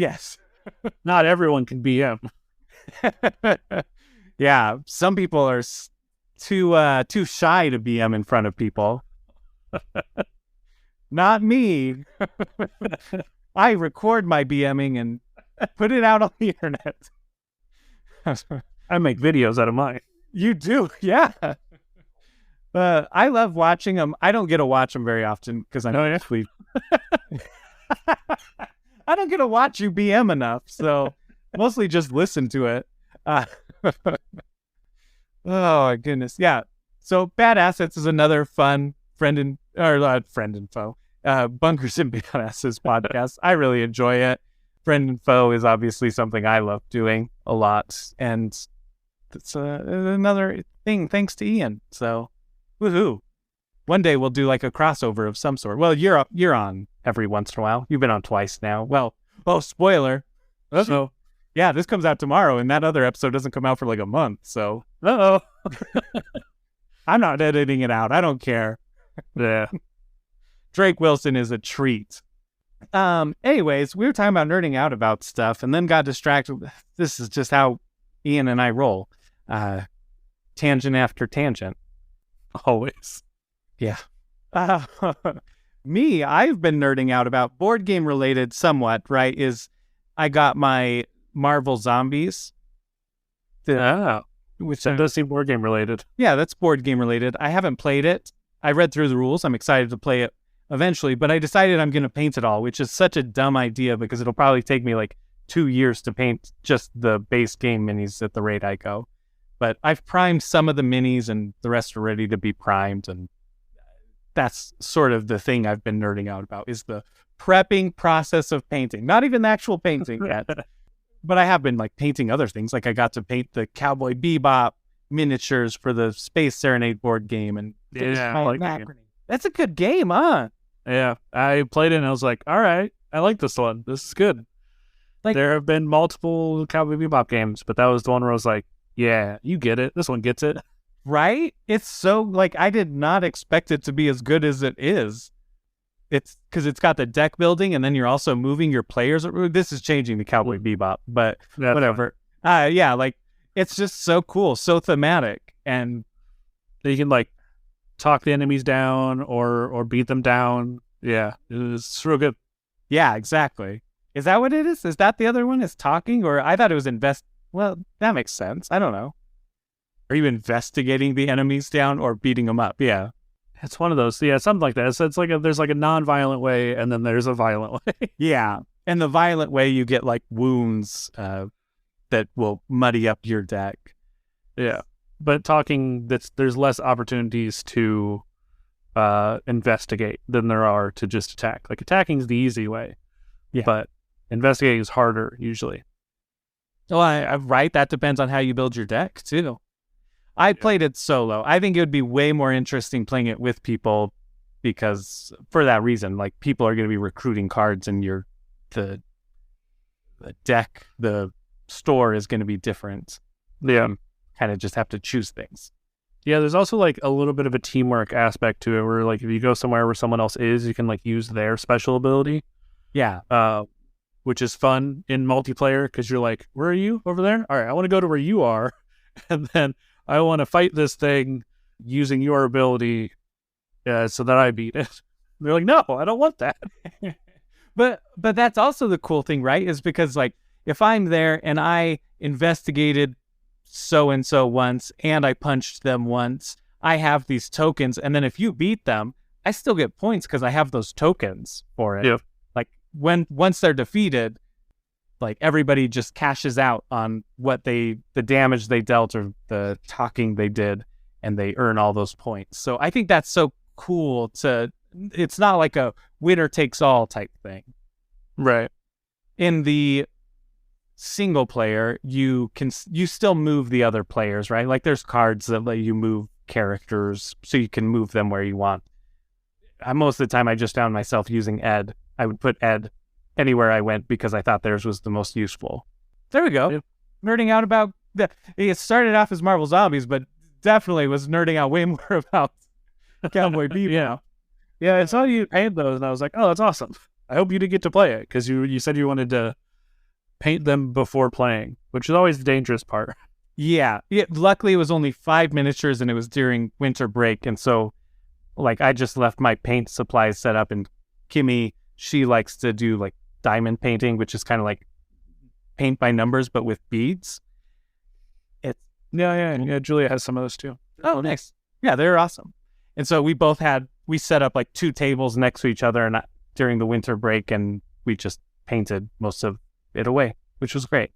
Not everyone can BM. Yeah, some people are too shy to BM in front of people. Not me. I record my BMing and put it out on the internet. I make videos out of mine. You do, yeah. I love watching them. I don't get to watch them very often because I know actually I don't get to watch you BM enough, so mostly just listen to it. Oh my goodness, yeah. So Bad Assets is another fun friend and foe Bunkers and Badasses podcast. I really enjoy it. Friend and Foe is obviously something I love doing a lot, and it's another thing thanks to Ian. So, woohoo! One day we'll do like a crossover of some sort. Well, you're on every once in a while. You've been on twice now. Well, spoiler. So, yeah, this comes out tomorrow, and that other episode doesn't come out for like a month. So, I'm not editing it out. I don't care. Yeah, Drake Wilson is a treat. Anyways, we were talking about nerding out about stuff and then got distracted. This is just how Ian and I roll. Tangent after tangent. Always. Yeah. Uh, me, I've been nerding out about board game related somewhat, right? I got my Marvel Zombies. Which that does seem board game related. Yeah, that's board game related. I haven't played it. I read through the rules. I'm excited to play it eventually, but I decided I'm going to paint it all, which is such a dumb idea because it'll probably take me like 2 years to paint just the base game minis at the rate I go. But I've primed some of the minis and the rest are ready to be primed. And that's sort of the thing I've been nerding out about is the prepping process of painting. Not even the actual painting yet. But I have been like painting other things. Like I got to paint the Cowboy Bebop miniatures for the Space Serenade board game. And that's a good game, huh? Yeah, I played it and I was like, all right, I like this one. This is good. Like, there have been multiple Cowboy Bebop games, but that was the one where I was like, yeah, you get it. This one gets it. Right? It's so, like, I did not expect it to be as good as it is. It's because it's got the deck building and then you're also moving your players. This is changing the Cowboy Bebop, but that's whatever. Yeah, like, it's just so cool, so thematic. And you can, like, talk the enemies down or beat them down. Yeah, it's real good. Yeah, exactly. Is that what it is? Is that the other one? Is talking? Or I thought it was Well, that makes sense. I don't know. Are you investigating the enemies down or beating them up? Yeah. It's one of those. Yeah, something like that. So it's like there's like a non-violent way and then there's a violent way. Yeah. And the violent way you get like wounds that will muddy up your deck. Yeah. But talking, there's less opportunities to investigate than there are to just attack. Like attacking is the easy way. Yeah. But investigating is harder usually. Well, I'm right. That depends on how you build your deck too. I played it solo. I think it would be way more interesting playing it with people because for that reason, like people are going to be recruiting cards and the deck, the store is going to be different. Yeah. Kind of just have to choose things. Yeah, there's also like a little bit of a teamwork aspect to it where like if you go somewhere where someone else is, you can like use their special ability. Yeah. Which is fun in multiplayer because you're like, where are you over there? All right, I want to go to where you are. And then I want to fight this thing using your ability so that I beat it. They're like, no, I don't want that. But that's also the cool thing, right? Is because like if I'm there and I investigated so-and-so once and I punched them once, I have these tokens. And then if you beat them, I still get points because I have those tokens for it. Yeah. Like once they're defeated, like everybody just cashes out on the damage they dealt or the talking they did, and they earn all those points. So I think that's so cool it's not like a winner takes all type thing. Right. In the single player, you still move the other players, right? Like there's cards that let you move characters so you can move them where you want. Most of the time I just found myself using Ed. I would put Ed anywhere I went because I thought theirs was the most useful. There we go. Yeah. Nerding out about it started off as Marvel Zombies, but definitely was nerding out way more about Cowboy Bebop. Yeah, I saw you paint those and I was like, oh, that's awesome. I hope you did get to play it because you said you wanted to paint them before playing, which is always the dangerous part. Yeah. Luckily, it was only 5 miniatures and it was during winter break. And so like I just left my paint supplies set up, and Kimmy, she likes to do like diamond painting, which is kind of like paint by numbers, but with beads. Yeah. Julia has some of those too. Oh, nice. Yeah, they're awesome. And so we set up like 2 tables next to each other and during the winter break, and we just painted most of it away, which was great.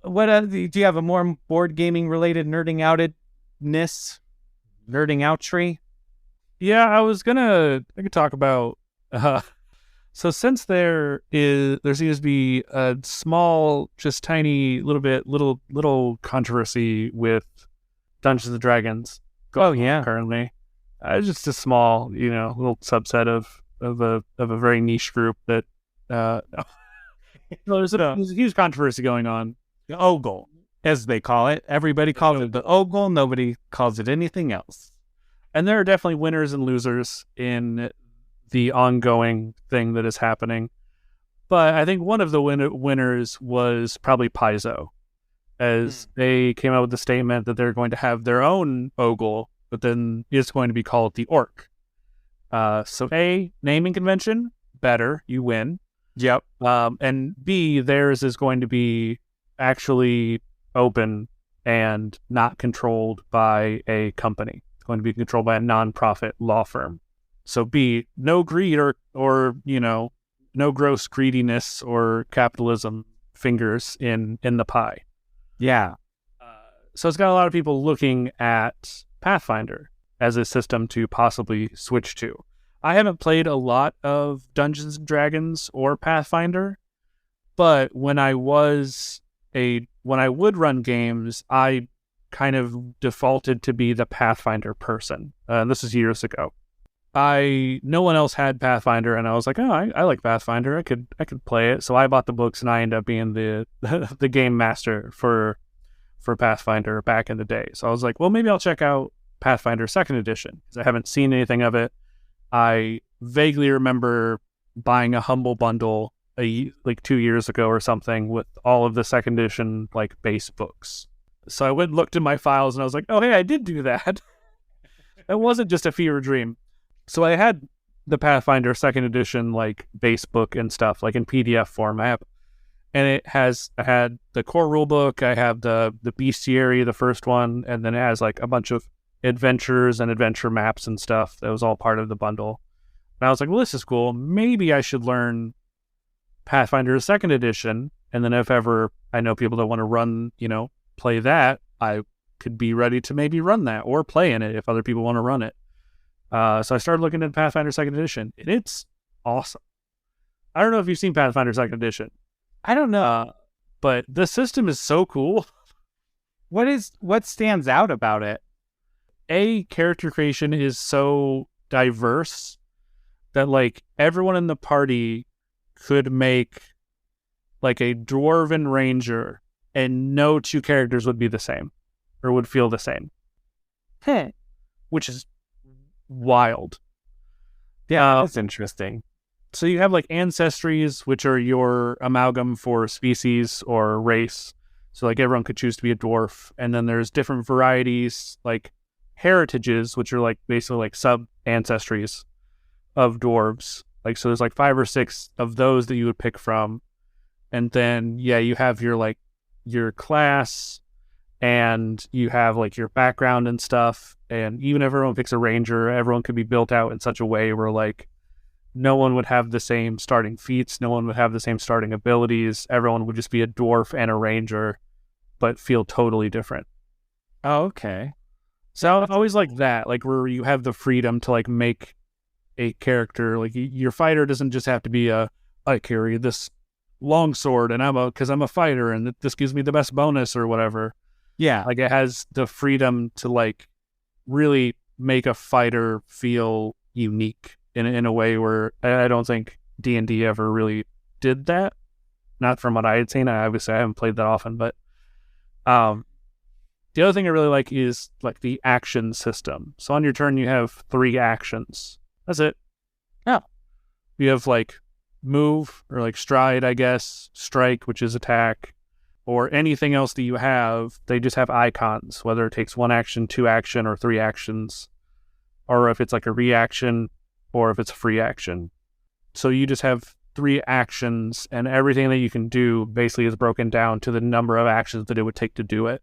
What do you have a more board gaming related nerding out tree? Yeah, I could talk about so since there seems to be a small, just tiny little controversy with Dungeons and Dragons. Oh yeah, currently, just a small, little subset of a very niche group that there's a huge controversy going on. The Ogle, as they call it. Everybody calls it the Ogle. Nobody calls it anything else. And there are definitely winners and losers in the ongoing thing that is happening. But I think one of the winners was probably Paizo. as they came out with the statement that they're going to have their own ogle, but then it's going to be called the Orc. So A, naming convention, better, you win. Yep. And B, theirs is going to be actually open and not controlled by a company. It's going to be controlled by a nonprofit law firm. So B, no greed or no gross greediness or capitalism fingers in the pie. Yeah. So it's got a lot of people looking at Pathfinder as a system to possibly switch to. I haven't played a lot of Dungeons and Dragons or Pathfinder, but when I would run games, I kind of defaulted to be the Pathfinder person. This is years ago. No one else had Pathfinder, and I was like, oh, I like Pathfinder. I could play it. So I bought the books, and I ended up being the the game master for Pathfinder back in the day. So I was like, well, maybe I'll check out Pathfinder 2nd edition because I haven't seen anything of it. I vaguely remember buying a Humble bundle like 2 years ago or something with all of the 2nd edition like base books. So I went and looked in my files, and I was like, oh, hey, I did do that. That wasn't just a fever dream. So I had the Pathfinder 2nd edition like base book and stuff like in PDF form. I had the core rule book. I have the bestiary, the first one, and then it has like a bunch of adventures and adventure maps and stuff. That was all part of the bundle. And I was like, well, this is cool. Maybe I should learn Pathfinder 2nd edition. And then if ever I know people that want to run, play that, I could be ready to maybe run that or play in it if other people want to run it. So I started looking at Pathfinder 2nd edition, and it's awesome. I don't know if you've seen Pathfinder 2nd edition. I don't know. But the system is so cool. What stands out about it? Character creation is so diverse that like everyone in the party could make like a dwarven ranger, and no two characters would be the same or would feel the same. Which is wild. Yeah, that's interesting. So you have like ancestries, which are your amalgam for species or race. So like everyone could choose to be a dwarf. And then there's different varieties like heritages, which are like basically like sub ancestries of dwarves. Like, so there's like 5 or 6 of those that you would pick from. And then, you have your class, and you have like your background and stuff. And even if everyone picks a ranger, everyone could be built out in such a way where like no one would have the same starting feats, no one would have the same starting abilities. Everyone would just be a dwarf and a ranger, but feel totally different. Oh, okay. So I always like that, like where you have the freedom to like make a character. Like your fighter doesn't just have to be I carry this long sword and because I'm a fighter and this gives me the best bonus or whatever. Yeah. Like it has the freedom to like really make a fighter feel unique in a way where I don't think D&D ever really did that. Not from what I had seen. I haven't played that often, but the other thing I really like is like the action system. So on your turn, you have 3 actions. That's it. Oh. You have like move or like stride, I guess, strike, which is attack, or anything else that you have. They just have icons, whether it takes 1 action, 2 action, or 3 actions, or if it's like a reaction, or if it's a free action. So you just have 3 actions, and everything that you can do basically is broken down to the number of actions that it would take to do it.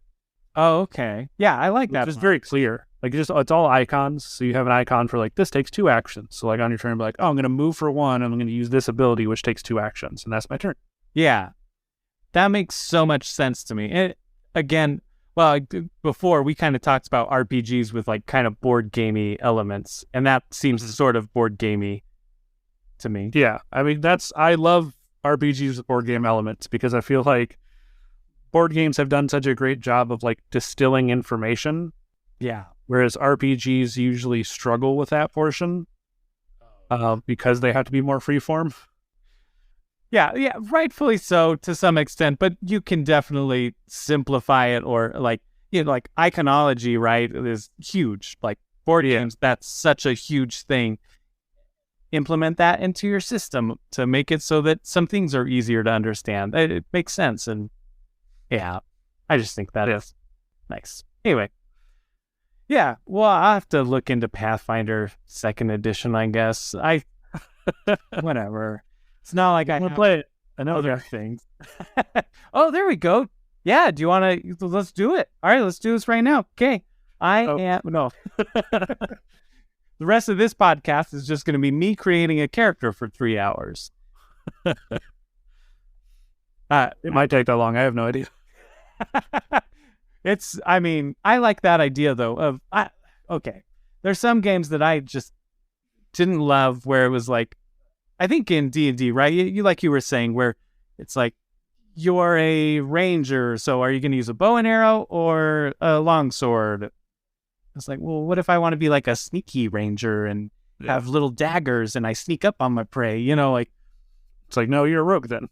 Oh, okay. Yeah, I like that. It's very clear. Like it's all icons. So you have an icon for like, this takes 2 actions. So like on your turn, be like, oh, I'm going to move for 1, and I'm going to use this ability, which takes 2 actions. And that's my turn. Yeah. That makes so much sense to me. And again, well, before we kind of talked about RPGs with like kind of board gamey elements, and that seems sort of board gamey to me. Yeah. I mean, I love RPGs with board game elements because I feel like board games have done such a great job of like distilling information. Yeah. Whereas RPGs usually struggle with that portion because they have to be more freeform. Yeah, rightfully so to some extent, but you can definitely simplify it, or like, like iconology, right, is huge. Like board games, that's such a huge thing. Implement that into your system to make it so that some things are easier to understand. It makes sense, and yeah. I just think that is nice. Anyway. Yeah, well, I'll have to look into Pathfinder 2nd edition, I guess. Whatever. It's not like I want have to play it. I know other things. Oh, there we go. Yeah, do you want to? Let's do it. All right, let's do this right now. Okay. No. The rest of this podcast is just going to be me creating a character for 3 hours. It might take that long. I have no idea. I like that idea though okay. There's some games that I just didn't love where it was like, I think in D&D, right? You like you were saying, where it's like, you're a ranger, so are you going to use a bow and arrow or a longsword? It's like, well, what if I want to be like a sneaky ranger and have little daggers and I sneak up on my prey? Like, it's like, no, you're a rogue then.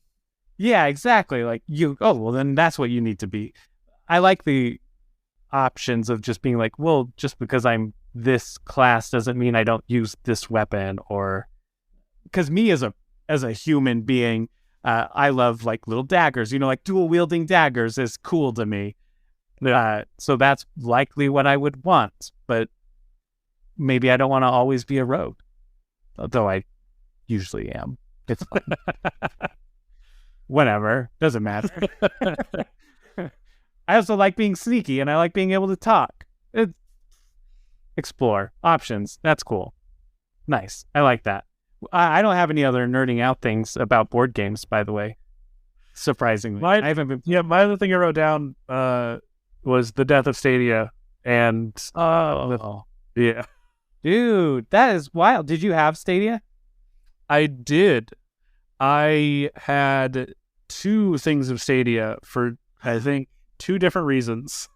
Yeah, exactly. Like well, then that's what you need to be. I like the options of just being like, well, just because I'm this class doesn't mean I don't use this weapon, or because me as a human being, I love like little daggers, like dual wielding daggers is cool to me. So that's likely what I would want, but maybe I don't want to always be a rogue, although I usually am. It's fine. Whatever, doesn't matter. I also like being sneaky, and I like being able to talk. Explore options. That's cool. Nice. I like that. I don't have any other nerding out things about board games, by the way. Surprisingly, I haven't been. Yeah, my other thing I wrote down was the death of Stadia, and yeah, dude, that is wild. Did you have Stadia? I did. I had 2 things of Stadia for, I think, 2 different reasons.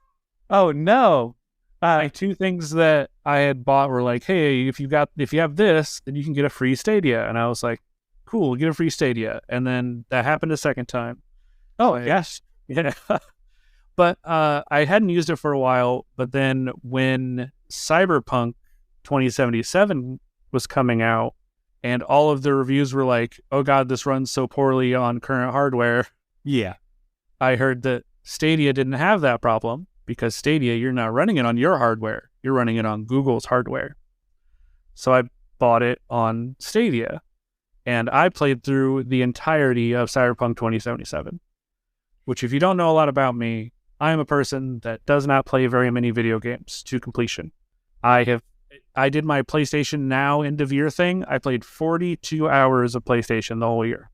Oh no! 2 things that I had bought were like, hey, if you have this, then you can get a free Stadia, and I was like, cool, get a free Stadia, and then that happened a second time. Oh yes, yeah. But I hadn't used it for a while. But then when Cyberpunk 2077 was coming out, and all of the reviews were like, oh god, this runs so poorly on current hardware. Yeah. I heard that Stadia didn't have that problem, because Stadia, you're not running it on your hardware. You're running it on Google's hardware. So I bought it on Stadia, and I played through the entirety of Cyberpunk 2077, which, if you don't know a lot about me, I am a person that does not play very many video games to completion. I did my PlayStation Now end of year thing. I played 42 hours of PlayStation the whole year.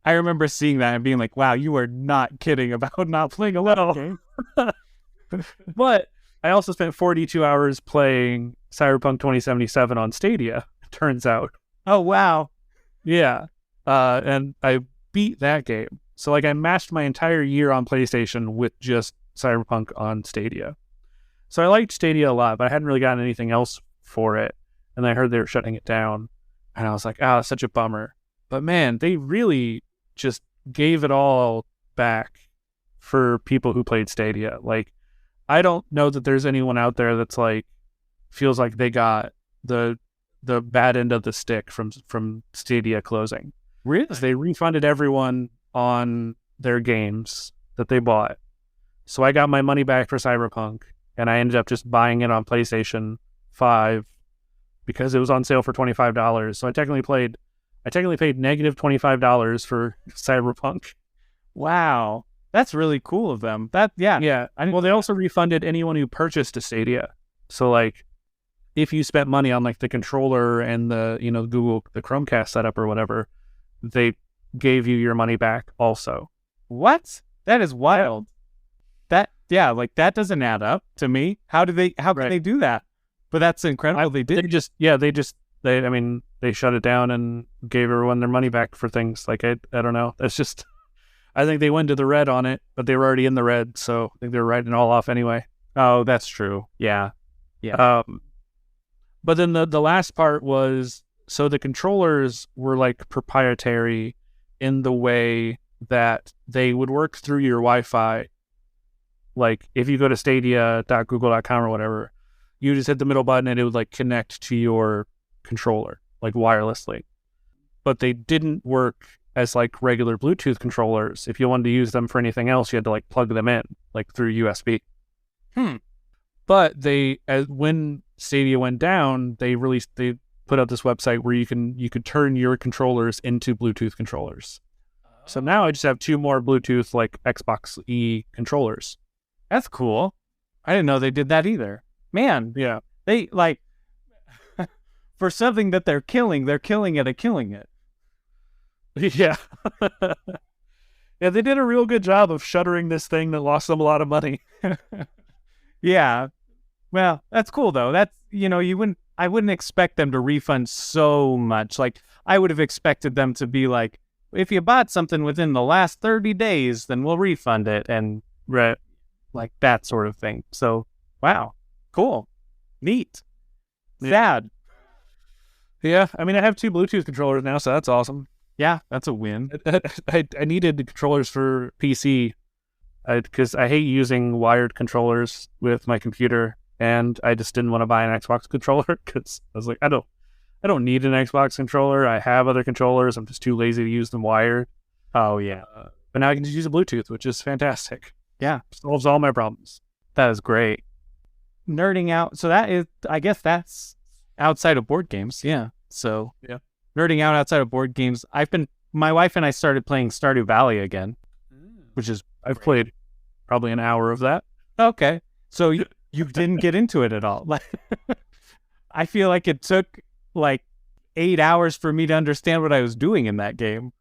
I remember seeing that and being like, wow, you are not kidding about not playing a little game. But I also spent 42 hours playing Cyberpunk 2077 on Stadia, it turns out. Oh, wow. Yeah. And I beat that game. So like I matched my entire year on PlayStation with just Cyberpunk on Stadia. So I liked Stadia a lot, but I hadn't really gotten anything else for it. And I heard they were shutting it down. And I was like, oh, such a bummer. But man, they really just gave it all back for people who played Stadia. Like, I don't know that there's anyone out there that's like, feels like they got the bad end of the stick from Stadia closing. Really? They refunded everyone on their games that they bought. So I got my money back for Cyberpunk, and I ended up just buying it on PlayStation 5 because it was on sale for $25. So I technically paid negative $25 for Cyberpunk. Wow. That's really cool of them. Yeah. Well, they also refunded anyone who purchased a Stadia. So like, if you spent money on like the controller and the, Google, the Chromecast setup or whatever, they gave you your money back also. What? That is wild. That doesn't add up to me. How can they do that? But that's incredible. They did. They shut it down and gave everyone their money back for things. Like, I don't know. That's just, I think they went to the red on it, but they were already in the red. So I think they're writing it all off anyway. Oh, that's true. Yeah. Yeah. But then the last part was, so the controllers were like proprietary in the way that they would work through your Wi-Fi. Like, if you go to stadia.google.com or whatever, you just hit the middle button and it would like connect to your controller, like wirelessly. But they didn't work as like regular Bluetooth controllers. If you wanted to use them for anything else, you had to like plug them in like through USB. But when Stadia went down, they put out this website where you could turn your controllers into Bluetooth controllers. So now I just have 2 more Bluetooth like Xbox E controllers. That's cool. I didn't know they did that either. Man, Yeah. they like for something that they're killing it at killing it. Yeah. Yeah, they did a real good job of shuttering this thing that lost them a lot of money. Yeah. Well, that's cool though. That's, I wouldn't expect them to refund so much. Like I would have expected them to be like, if you bought something within the last 30 days, then we'll refund it. And Right. like that sort of thing. So, wow. Cool. Neat. Yeah. Sad. Yeah, I mean, I have 2 Bluetooth controllers now, so that's awesome. Yeah, that's a win. I needed the controllers for PC because I hate using wired controllers with my computer, and I just didn't want to buy an Xbox controller because I was like, I don't need an Xbox controller. I have other controllers. I'm just too lazy to use them wired. Oh, yeah. But now I can just use a Bluetooth, which is fantastic. Yeah. Solves all my problems. That is great. Nerding out. So I guess that's outside of board games. Yeah. So yeah, nerding out outside of board games. My wife and I started playing Stardew Valley again, which is I've played probably an hour of that. okay. So you didn't get into it at all. Like, I feel like it took like 8 hours for me to understand what I was doing in that game.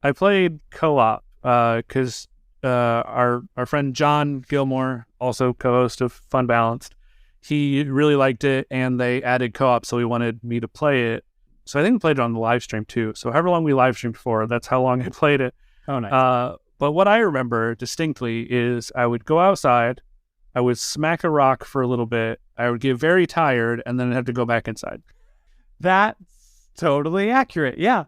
I played co-op because our friend John Gilmore, also co-host of Fun Balanced, he really liked it, and they added co-op, so he wanted me to play it. So I think we played it on the live stream too. So however long we live streamed for, that's how long I played it. Oh, nice. But what I remember distinctly is I would go outside, I would smack a rock for a little bit, I would get very tired, and then I'd have to go back inside. That's totally accurate. Yeah.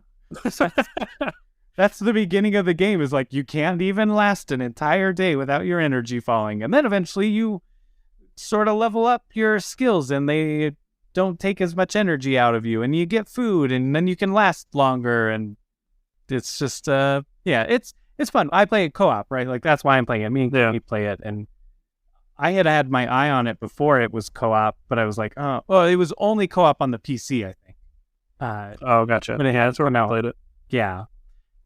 That's the beginning of the game, is like you can't even last an entire day without your energy falling. And then eventually you sort of level up your skills and they don't take as much energy out of you, and you get food, and then you can last longer. And it's just, it's fun. I play it co-op, right? Like that's why I'm playing it. Me and Kenny play it. And I had my eye on it before it was co-op, but I was like, oh, well, it was only co-op on the PC, I think. Oh, gotcha. But That's where I played it. Yeah.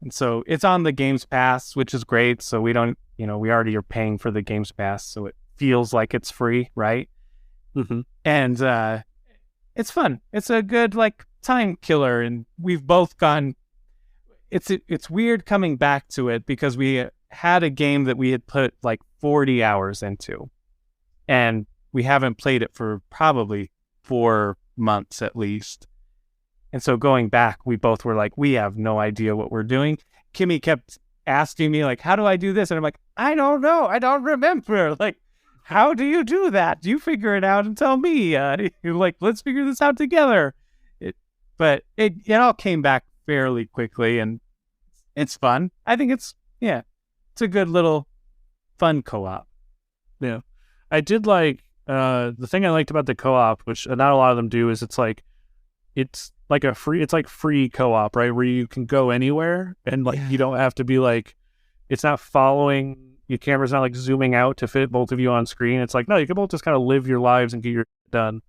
And so it's on the Games Pass, which is great. So we don't, we already are paying for the Games Pass, so it feels like it's free, right? Mm-hmm. And it's fun. It's a good like time killer, and we've both gone. It's weird coming back to it because we had a game that we had put like 40 hours into, and we haven't played it for probably 4 months at least. And so going back, we both were like, we have no idea what we're doing. Kimmy kept asking me, like, how do I do this? And I'm like, I don't know. I don't remember. Like, how do you do that? You figure it out and tell me. You're like, let's figure this out together. But it all came back fairly quickly, and it's fun. I think it's a good little fun co-op. Yeah. I did like, the thing I liked about the co-op, which not a lot of them do, is it's like free co-op, right? Where you can go anywhere, and like you don't have to be like, it's not following, your camera's not like zooming out to fit both of you on screen. It's like, no, you can both just kind of live your lives and get your done.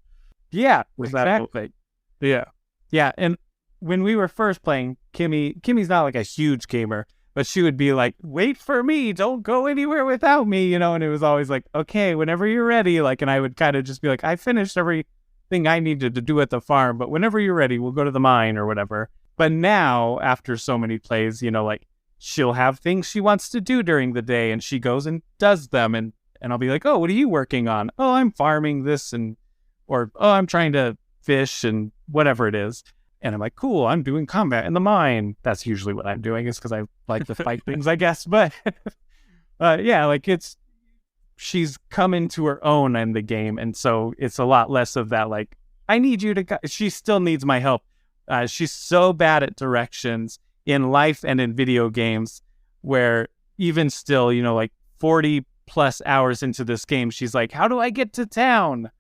Yeah, exactly. Yeah. Yeah, and when we were first playing, Kimmy's not like a huge gamer, but she would be like, wait for me, don't go anywhere without me, and it was always like, okay, whenever you're ready, like, and I would kind of just be like, I finished everything I needed to do at the farm, but whenever you're ready, we'll go to the mine or whatever. But now, after so many plays, like, she'll have things she wants to do during the day, and she goes and does them, and I'll be like, oh, what are you working on? Oh, I'm farming this, or oh, I'm trying to fish, and whatever it is. And I'm like, cool, I'm doing combat in the mine. That's usually what I'm doing, is because I like to fight things, I guess. But like she's come into her own in the game. And so it's a lot less of that, like, I need you to, she still needs my help. She's so bad at directions in life and in video games, where even still, like 40 plus hours into this game, she's like, how do I get to town?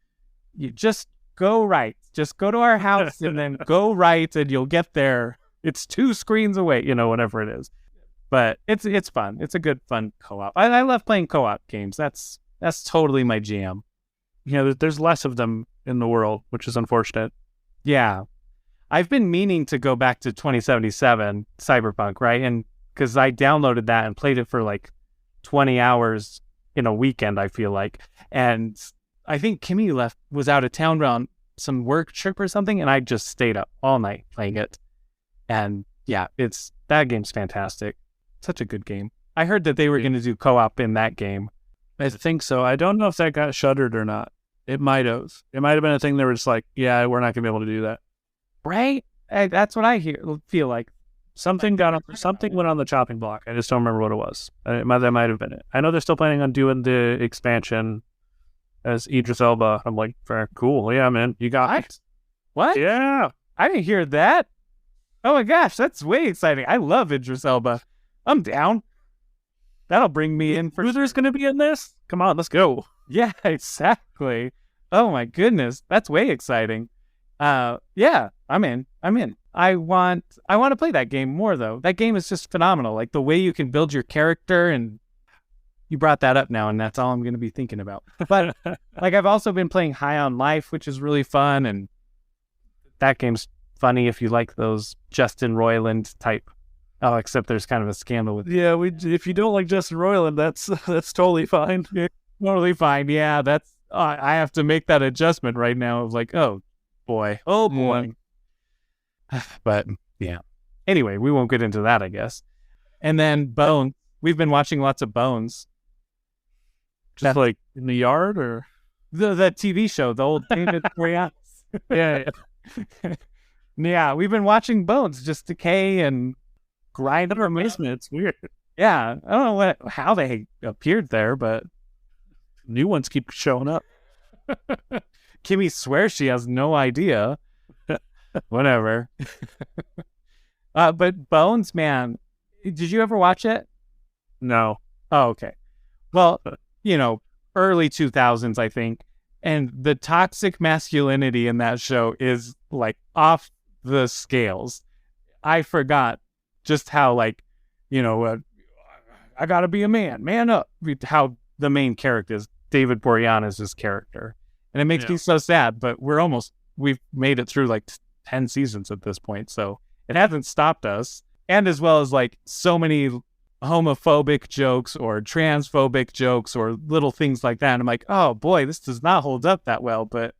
You just go right. Just go to our house and then go right, and you'll get there. it's 2 screens away, whatever it is. But it's fun. It's a good, fun co-op. I love playing co-op games. That's totally my jam. There's less of them in the world, which is unfortunate. Yeah. I've been meaning to go back to 2077 Cyberpunk, right? And because I downloaded that and played it for like 20 hours in a weekend, I feel like. And I think Kimmy was out of town on some work trip or something, and I just stayed up all night playing it. And yeah, that game's fantastic. Such a good game. I heard that they were going to do co-op in that game. I think so. I don't know if that got shuttered or not. It might have. It might have been a thing they were just like, yeah, we're not going to be able to do that. Right? That's what I feel like. Something went on the chopping block. I just don't remember what it was. That might have been it. I know they're still planning on doing the expansion as Idris Elba. I'm like, very cool. Yeah, man. You got it. What? Yeah. I didn't hear that. Oh my gosh, that's way exciting. I love Idris Elba. I'm down. That'll bring me in for... Who's going to be in this? Come on, let's go. Yeah, exactly. Oh my goodness. That's way exciting. Yeah, I'm in. I want to play that game more though. That game is just phenomenal. Like the way you can build your character, and you brought that up now, and that's all I'm going to be thinking about. But like I've also been playing High on Life, which is really fun, and that game's funny if you like those Justin Roiland type. Oh, except there's kind of a scandal with... Yeah, if you don't like Justin Roiland, that's totally fine. Yeah, totally fine. Yeah, that's... I have to make that adjustment right now of like, oh boy. But yeah. Anyway, we won't get into that, I guess. And then Bones. We've been watching lots of Bones. Just like in the yard, or... The TV show, the old David Boreanaz. Yeah. Yeah, we've been watching Bones just decay and grind our amazement. It's weird. Yeah, I don't know how they appeared there, but new ones keep showing up. Kimmy swears she has no idea. Whatever. But Bones, man, did you ever watch it? No. Oh, okay. Well, early 2000s, I think. And the toxic masculinity in that show is like off the scales. I forgot just how like, I gotta be a man up. How the main character is David Boreanaz's character. And it makes me so sad, but we've made it through like 10 seasons at this point. So it hasn't stopped us. And as well as like so many homophobic jokes or transphobic jokes or little things like that. And I'm like, oh boy, this does not hold up that well, but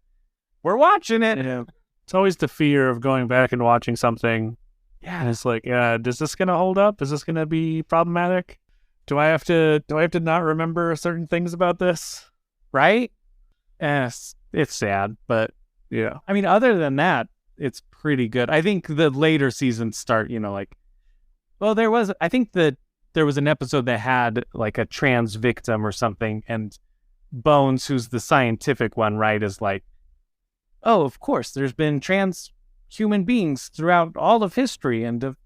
we're watching it. Yeah. It's always the fear of going back and watching something. Yeah. And it's like, is this going to hold up? Is this going to be problematic? Do I have to not remember certain things about this? Right? Yes, it's sad, but yeah. I mean, other than that, it's pretty good. I think the later seasons start, there was an episode that had like a trans victim or something, and Bones, who's the scientific one, right, is like, oh, of course, there's been trans human beings throughout all of history, and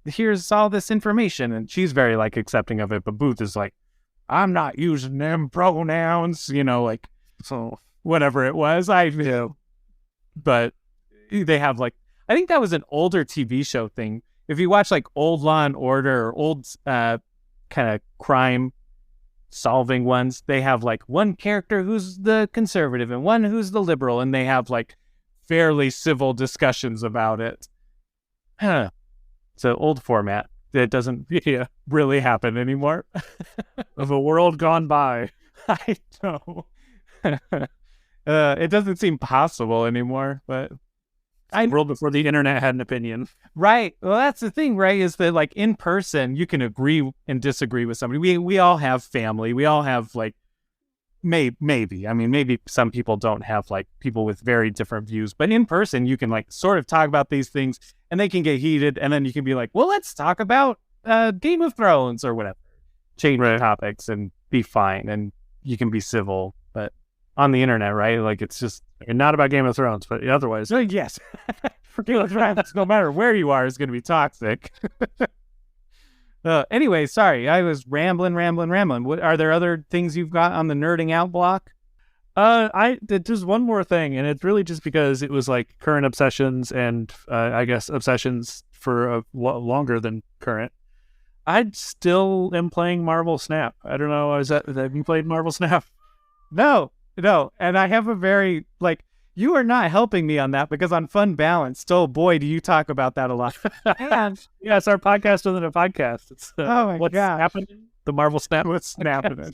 here's all this information, and she's very like accepting of it, but Booth is like, I'm not using them pronouns, like, so whatever it was, but they have like, I think that was an older TV show thing. If you watch like old Law and Order or old kind of crime solving ones, they have like one character who's the conservative and one who's the liberal, and they have like fairly civil discussions about it. It's an old format that doesn't really happen anymore. Of a world gone by. I know. It doesn't seem possible anymore, but... world before the internet had an opinion. Right. Well, that's the thing, right? Is that like in person, you can agree and disagree with somebody. We all have family. We all have like, maybe. I mean, maybe some people don't have like people with very different views, but in person, you can like sort of talk about these things and they can get heated. And then you can be like, well, let's talk about Game of Thrones or whatever. Change topics and be fine. And you can be civil, but on the internet, right? Like it's just, and not about Game of Thrones, but otherwise. Yes. For Game of Thrones, no matter where you are, is going to be toxic. Anyway, sorry. I was rambling. What, are there other things you've got on the nerding out block? There's one more thing, and it's really just because it was like current obsessions and I guess obsessions for longer than current. I still am playing Marvel Snap. I don't know. Have you played Marvel Snap? No. And I have a very, like, you are not helping me on that because on Fun Balanced, oh boy, do you talk about that a lot. And yeah, it's our podcast within a podcast. It's oh my what's gosh. happening? The Marvel Snap. What's happening?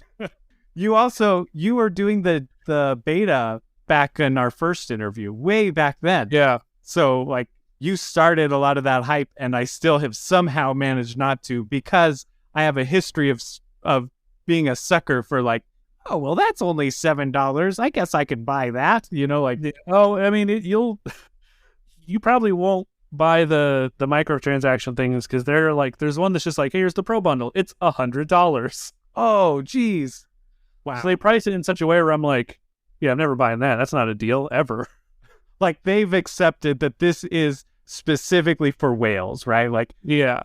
You were doing the beta back in our first interview, way back then. Yeah. So like you started a lot of that hype, and I still have somehow managed not to because I have a history of being a sucker for like, oh well, that's only $7. I guess I could buy that. Like I mean, you probably won't buy the microtransaction things because they're like, there's one that's just like, hey, here's the pro bundle. It's $100. Oh, geez. Wow. So they price it in such a way where I'm like, yeah, I'm never buying that. That's not a deal ever. Like they've accepted that this is specifically for whales, right? Like, yeah,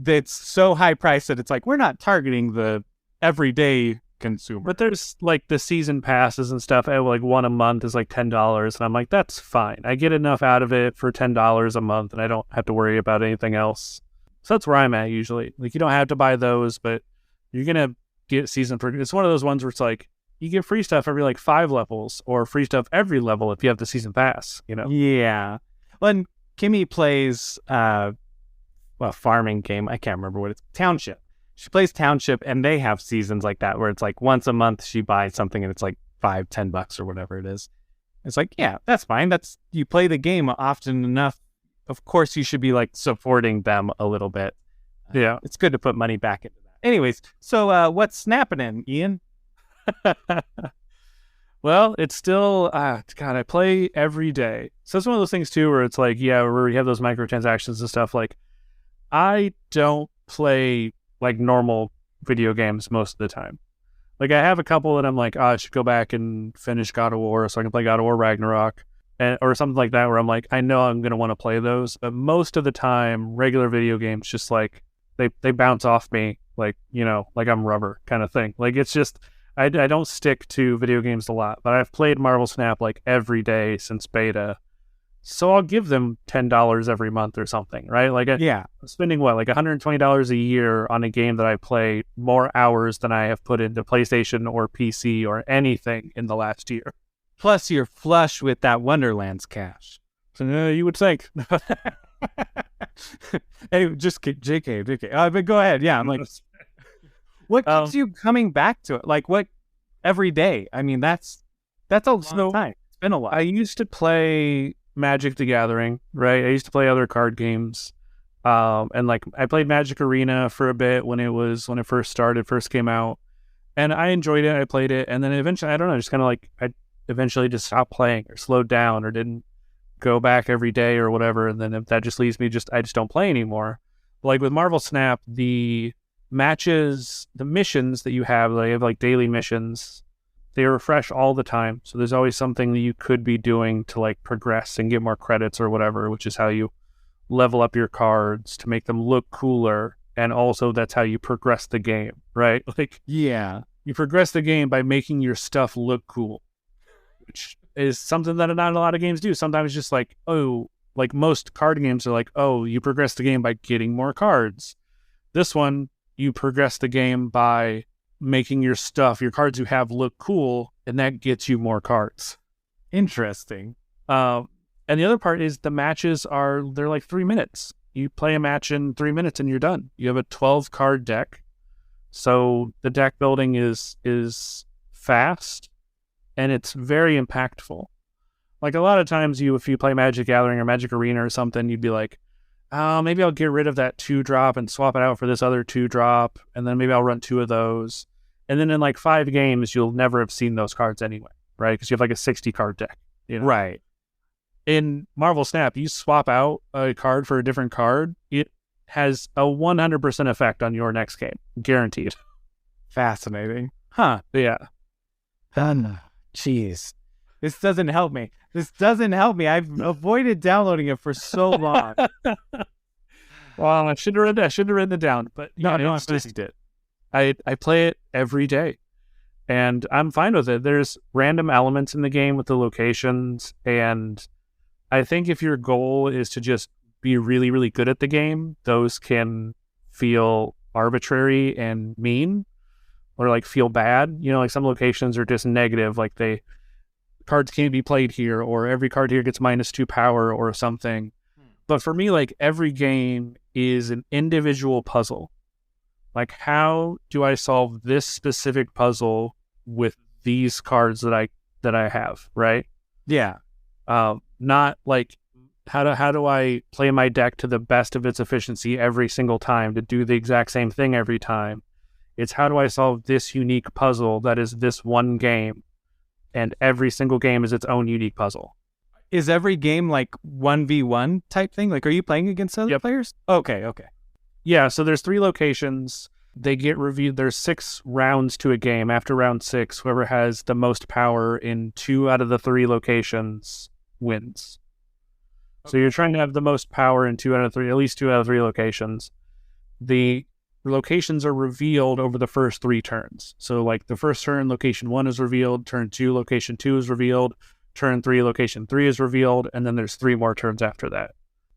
it's so high priced that it's like, we're not targeting the everyday consumer. But there's like the season passes and stuff. Like one a month is like $10. And I'm like, that's fine. I get enough out of it for $10 a month and I don't have to worry about anything else. So that's where I'm at usually. Like you don't have to buy those, but you're going to get season for it's one of those ones where it's like you get free stuff every like 5 levels or free stuff every level if you have the season pass, Yeah. When Kimmy plays a farming game, I can't remember what it's, Township. She plays Township and they have seasons like that where it's like once a month she buys something and it's like $5-10 or whatever it is. It's like, yeah, that's fine. That's you play the game often enough. Of course you should be like supporting them a little bit. Yeah. It's good to put money back into that. Anyways, so what's snapping in, Ian? Well, it's still, God, I play every day. So it's one of those things too, where it's like, yeah, where we have those microtransactions and stuff. Like, I don't play like normal video games most of the time. Like, I have a couple that I'm like, I should go back and finish God of War so I can play God of War Ragnarok or something like that, where I'm like, I know I'm going to want to play those. But most of the time, regular video games just like, they bounce off me. Like, like I'm rubber kind of thing. Like, it's just, I don't stick to video games a lot, but I've played Marvel Snap like every day since beta. So I'll give them $10 every month or something, right? Like, yeah, I'm spending like $120 a year on a game that I play more hours than I have put into PlayStation or PC or anything in the last year. Plus you're flush with that Wonderland's cash. So, you would think. Anyway, just JK. But go ahead. Yeah, I'm like, what keeps you coming back to it? Like, what every day? I mean, that's a long time. It's been a while. I used to play Magic the Gathering, right? I used to play other card games, and like I played Magic Arena for a bit when it first came out, and I enjoyed it. I played it, and then eventually, I don't know, just kind of like I eventually just stopped playing or slowed down or didn't go back every day or whatever, and then if that just leaves me I just don't play anymore. But like with Marvel Snap, the matches, the missions that you have, they have like daily missions, they refresh all the time, so there's always something that you could be doing to like progress and get more credits or whatever, which is how you level up your cards to make them look cooler, and also that's how you progress the game, right? Like, yeah, you progress the game by making your stuff look cool, which is something that not a lot of games do. Sometimes it's just like, oh, like most card games are like, oh, you progress the game by getting more cards. This one, you progress the game by making your cards you have look cool, and that gets you more cards. Interesting. And the other part is the matches they're like 3 minutes. You play a match in 3 minutes and you're done. You have a 12 card deck. So the deck building is fast and it's very impactful. Like a lot of times if you play Magic Gathering or Magic Arena or something, you'd be like, oh, maybe I'll get rid of that 2-drop and swap it out for this other 2-drop, and then maybe I'll run 2 of those. And then in like 5 games, you'll never have seen those cards anyway, right? Because you have like a 60-card deck. Right. In Marvel Snap, you swap out a card for a different card, it has a 100% effect on your next game. Guaranteed. Fascinating. Huh. Yeah. Jeez. This doesn't help me. I've avoided downloading it for so long. Well, I should have written it down, but no, I just did. I play it every day. And I'm fine with it. There's random elements in the game with the locations, and I think if your goal is to just be really, really good at the game, those can feel arbitrary and mean, or like feel bad. You know, like some locations are just negative, like cards can't be played here, or every card here gets -2 power or something. But for me, like every game is an individual puzzle. Like, how do I solve this specific puzzle with these cards that I have, right? Yeah. Not like how do I play my deck to the best of its efficiency every single time to do the exact same thing every time. It's how do I solve this unique puzzle that is this one game, and every single game is its own unique puzzle. Is every game like 1v1 type thing? Like, are you playing against other players? Okay. Yeah, so there's 3 locations. They get reviewed. There's 6 rounds to a game. After round 6, whoever has the most power in 2 out of the 3 locations wins. Okay. So you're trying to have the most power in 2 out of 3, at least 2 out of 3 locations. The locations are revealed over the first 3 turns. So like the first turn, location 1 is revealed. Turn 2, location 2 is revealed. Turn 3, location 3 is revealed. And then there's 3 more turns after that.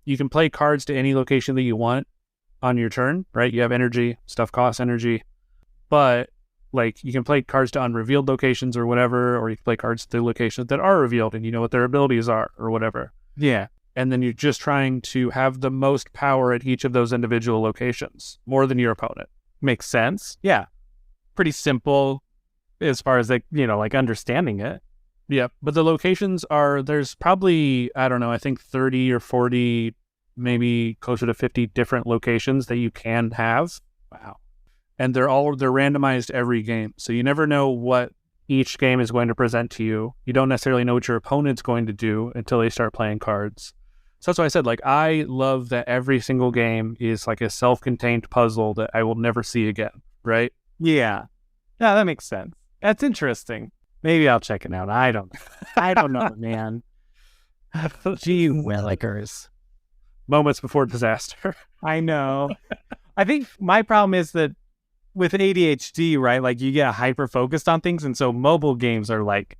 You can play cards to any location that you want on your turn, right? You have energy, stuff costs energy, but like you can play cards to unrevealed locations or whatever, or you can play cards to locations that are revealed and you know what their abilities are or whatever. Yeah. And then you're just trying to have the most power at each of those individual locations, more than your opponent. Makes sense. Yeah. Pretty simple as far as like, like understanding it. Yeah. But the locations there's probably, I don't know, I think 30 or 40, maybe closer to 50 different locations that you can have. Wow. And they're randomized every game. So you never know what each game is going to present to you. You don't necessarily know what your opponent's going to do until they start playing cards. So that's why I said, like, I love that every single game is like a self-contained puzzle that I will never see again, right? Yeah. Yeah, that makes sense. That's interesting. Maybe I'll check it out. I don't know, man. Gee willikers. Moments before disaster. I know. I think my problem is that with ADHD, right? Like you get hyper focused on things. And so mobile games are like,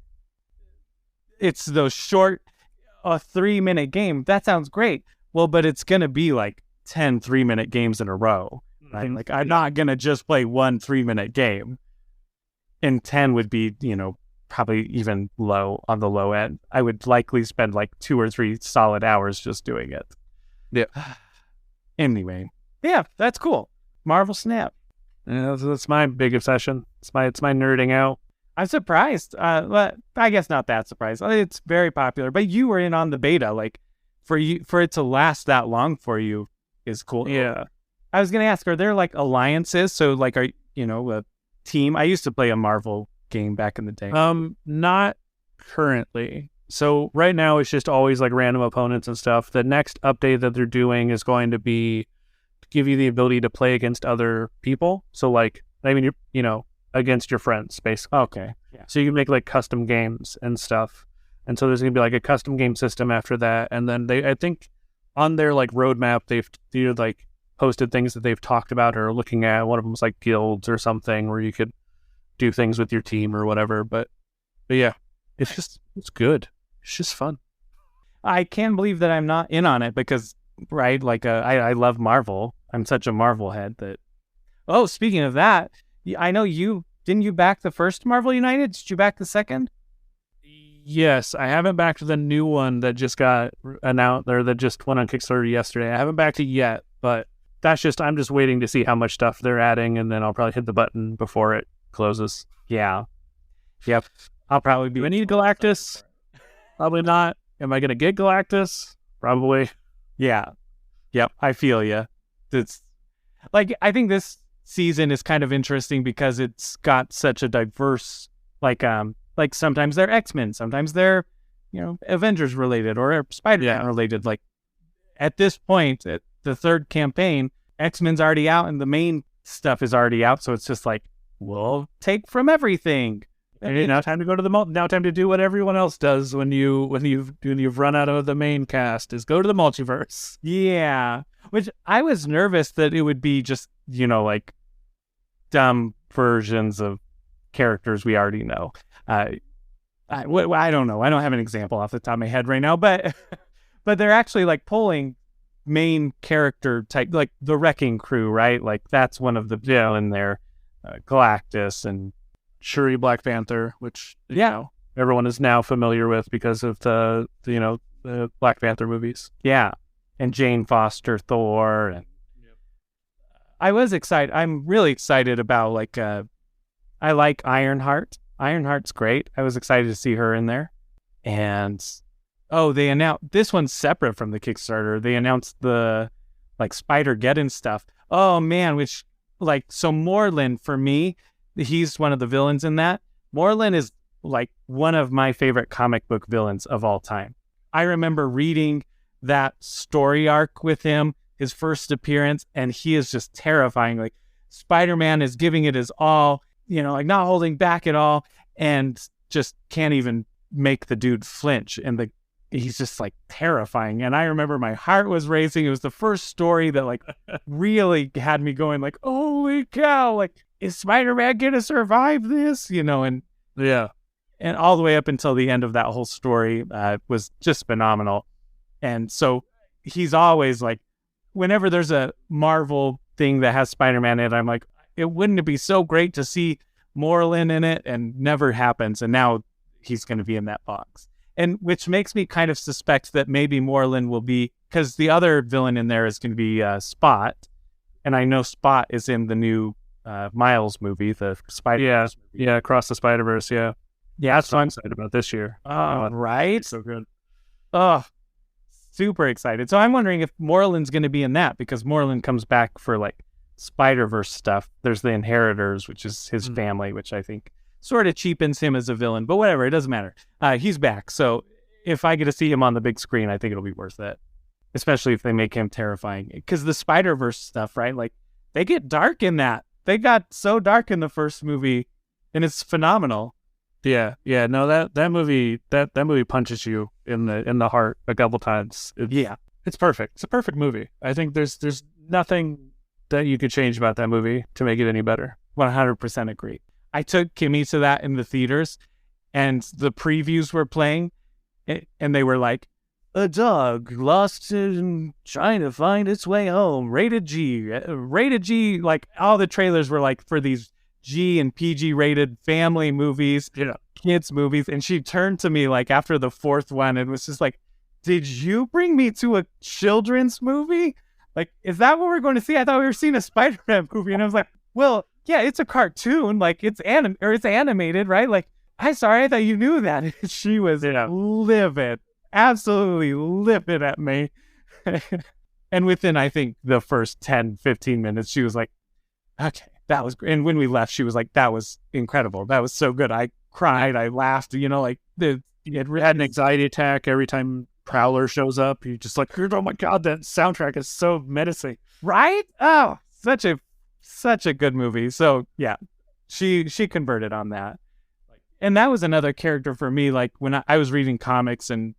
it's those short, a 3-minute game. That sounds great. Well, but it's going to be like 10 3-minute games in a row. Right? Mm-hmm. Like I'm not going to just play one 3-minute game. And 10 would be, probably even low on the low end. I would likely spend like 2 or 3 solid hours just doing it. Yeah. Anyway, yeah, that's cool. Marvel Snap. Yeah, that's my big obsession. It's my nerding out. I'm surprised. But I guess not that surprised. It's very popular. But you were in on the beta. Like for it to last that long for you is cool. Yeah. I was gonna ask, are there like alliances? So like, are a team? I used to play a Marvel game back in the day. Not currently. So right now it's just always like random opponents and stuff. The next update that they're doing is going to be to give you the ability to play against other people. So like, I mean, against your friends, basically. Okay. Yeah. So you can make like custom games and stuff. And so there's going to be like a custom game system after that. And then I think on their like roadmap, they've like posted things that they've talked about or are looking at. One of them was like guilds or something where you could do things with your team or whatever. But yeah, it's good. It's just fun. I can't believe that I'm not in on it because, right, like I love Marvel. I'm such a Marvel head that... Oh, speaking of that, I know didn't you back the first Marvel United? Did you back the second? Yes, I haven't backed the new one that just got announced or that just went on Kickstarter yesterday. I haven't backed it yet, but I'm just waiting to see how much stuff they're adding, and then I'll probably hit the button before it closes. Yeah. Yep. I'll probably be... Do I need Galactus? Probably not. Am I going to get Galactus? Probably. Yeah. Yep. I feel you. It's like, I think this season is kind of interesting because it's got such a diverse, like sometimes they're X-Men, sometimes they're, Avengers related or Spider-Man related. Like at this point, at the third campaign, X-Men's already out and the main stuff is already out. So it's just like, we'll take from everything. Now time to go to now time to do what everyone else does when you've run out of the main cast is go to the multiverse. Yeah, which I was nervous that it would be just like dumb versions of characters we already know. I don't know. I don't have an example off the top of my head right now, but but they're actually like pulling main character type, like the Wrecking Crew, right? Like that's one of the in there, Galactus and Shuri Black Panther, which you know, everyone is now familiar with because of the Black Panther movies. Yeah, and Jane Foster Thor, and I was excited. I'm really excited about like I like Ironheart. Ironheart's great. I was excited to see her in there. And they announced this one's separate from the Kickstarter. They announced the like Spider-Geddon stuff. Oh man, which like so Morlun for me, he's one of the villains in that. Morlun is like one of my favorite comic book villains of all time. I remember reading that story arc with him, his first appearance, and he is just terrifying. Like Spider-Man is giving it his all, like not holding back at all, and just can't even make the dude flinch. And he's just like terrifying. And I remember my heart was racing. It was the first story that like really had me going like, holy cow, like is Spider-Man gonna survive this? And yeah. And all the way up until the end of that whole story was just phenomenal. And so he's always like, whenever there's a Marvel thing that has Spider-Man in it, I'm like, wouldn't it be so great to see Morlun in it? And never happens. And now he's going to be in that box. And which makes me kind of suspect that maybe Morlun will be, because the other villain in there is going to be Spot. And I know Spot is in the new Miles movie, the Spider-Verse movie. Yeah, Across the Spider-Verse, yeah. Yeah, that's what I'm excited about this year. Right? So good. Oh, super excited. So I'm wondering if Morlun's going to be in that, because Morlun comes back for like Spider-Verse stuff. There's the Inheritors, which is his family, which I think sort of cheapens him as a villain, but whatever, it doesn't matter. He's back. So if I get to see him on the big screen, I think it'll be worth it, especially if they make him terrifying. Because the Spider-Verse stuff, right? Like they get dark in that. They got so dark in the first movie, and it's phenomenal. Yeah. No, that movie punches you in the heart a couple times. It's perfect. It's a perfect movie. I think there's nothing that you could change about that movie to make it any better. 100% agree. I took Kimmy to that in the theaters, and the previews were playing, and they were like, a dog lost in trying to find its way home. Rated G. Like all the trailers were like for these G and PG rated family movies, kids movies. And she turned to me like after the fourth one and was just like, did you bring me to a children's movie? Like, is that what we're going to see? I thought we were seeing a Spider-Man movie. And I was like, well, yeah, it's a cartoon. Like it's it's animated, right? Like, I thought you knew that. She was livid, absolutely livid at me. And within, I think, the first 10, 15 minutes, she was like, okay, that was great. And when we left, she was like, that was incredible. That was so good. I cried. I laughed, like you had an anxiety attack every time Prowler shows up. You're just like, oh my God, that soundtrack is so menacing. Right? Oh, such a good movie. So yeah, she converted on that. And that was another character for me. Like when I was reading comics, and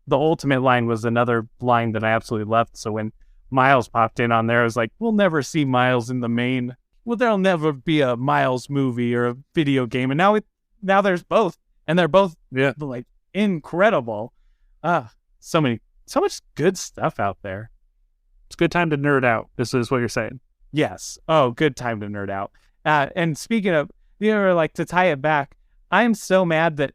the ultimate line was another line that I absolutely loved. So when Miles popped in on there, I was like, we'll never see Miles in the main. Well, there'll never be a Miles movie or a video game. And now there's both, and they're both like incredible. So much good stuff out there. It's a good time to nerd out. This is what you're saying. Yes. Oh, good time to nerd out. And speaking of, like to tie it back, I'm so mad that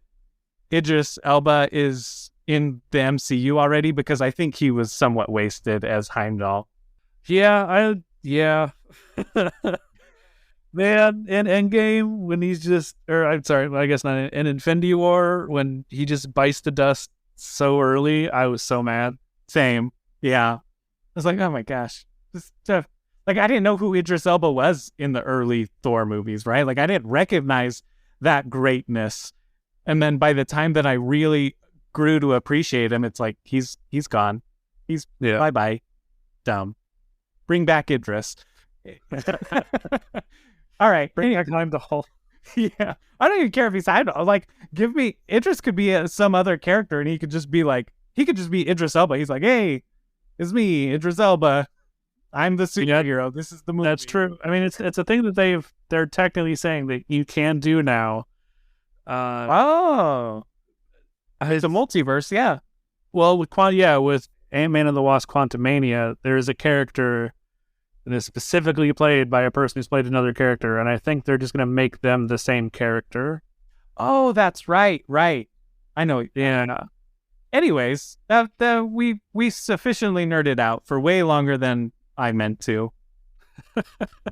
Idris Elba is in the MCU already, because I think he was somewhat wasted as Heimdall. Yeah. Man, in Endgame, when he's just, or I'm sorry, I guess not, in Infinity War, when he just bites the dust so early, I was so mad. Same. Yeah. I was like, oh my gosh. This stuff. Like, I didn't know who Idris Elba was in the early Thor movies, right? Like, I didn't recognize that greatness. And then by the time that I really grew to appreciate him, it's like, he's gone. He's bye-bye. Dumb. Bring back Idris. All right. Bring back Heimdall. Yeah. I don't even care if he's Heimdall. Like, give me, Idris could be some other character, and he could just be Idris Elba. He's like, hey, it's me, Idris Elba. I'm the superhero. This is the movie. That's true. I mean, it's a thing that they're technically saying that you can do now. It's a multiverse, yeah. Well, with Ant-Man and the Wasp: Quantumania, there is a character that is specifically played by a person who's played another character, and I think they're just going to make them the same character. Oh, that's right. I know. Yeah. Anyways, we sufficiently nerded out for way longer than I meant to.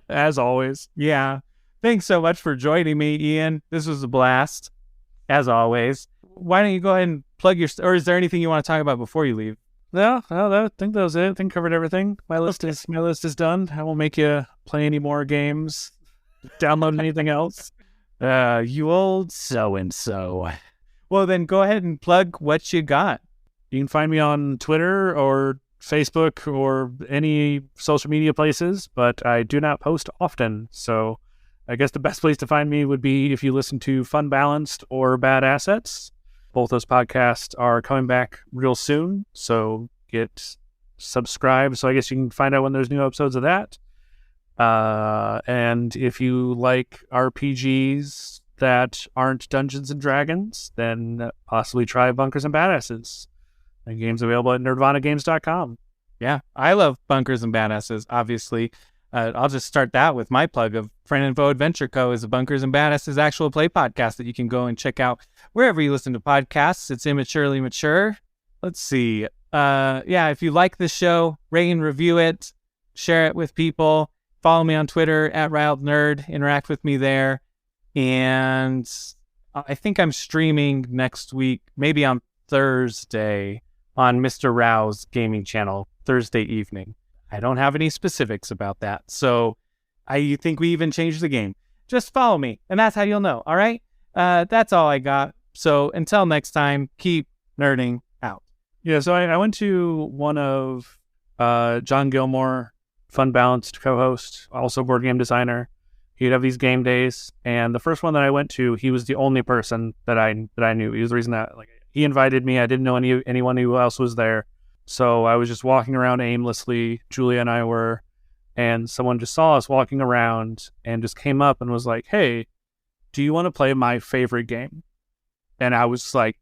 As always. Yeah. Thanks so much for joining me, Ian. This was a blast, as always. Why don't you go ahead and plug your... Or is there anything you want to talk about before you leave? No, I think that was it. I think covered everything. My list is done. I won't make you play any more games, download anything else. You old so-and-so. Well, then go ahead and plug what you got. You can find me on Twitter or Facebook or any social media places, but I do not post often. So I guess the best place to find me would be if you listen to Fun Balanced or Bad Assets. Both those podcasts are coming back real soon, so get subscribed. So I guess you can find out when there's new episodes of that. And if you like RPGs that aren't Dungeons and Dragons, then possibly try Bunkers and Badasses. And games available at nerdvanagames.com. Yeah, I love Bunkers and Badasses, obviously. I'll just start that with my plug of Friend Info Adventure Co. is a Bunkers and Badasses actual play podcast that you can go and check out wherever you listen to podcasts. It's immaturely mature. Let's see. If you like this show, rate and review it, share it with people, follow me on Twitter at RiledNerd, interact with me there. And I think I'm streaming next week, maybe on Thursday, on Mr. Rao's gaming channel, Thursday evening. I don't have any specifics about that, so I think we even changed the game. Just follow me, and that's how you'll know, all right? That's all I got. So until next time, keep nerding out. Yeah, so I went to one of John Gilmore, Fun Balanced co-host, also board game designer. He'd have these game days, and the first one that I went to, he was the only person that I knew. He was the reason that he invited me. I didn't know anyone who else was there. So I was just walking around aimlessly, Julia and I were, and someone just saw us walking around and just came up and was like, "Hey, do you want to play my favorite game?" And I was like,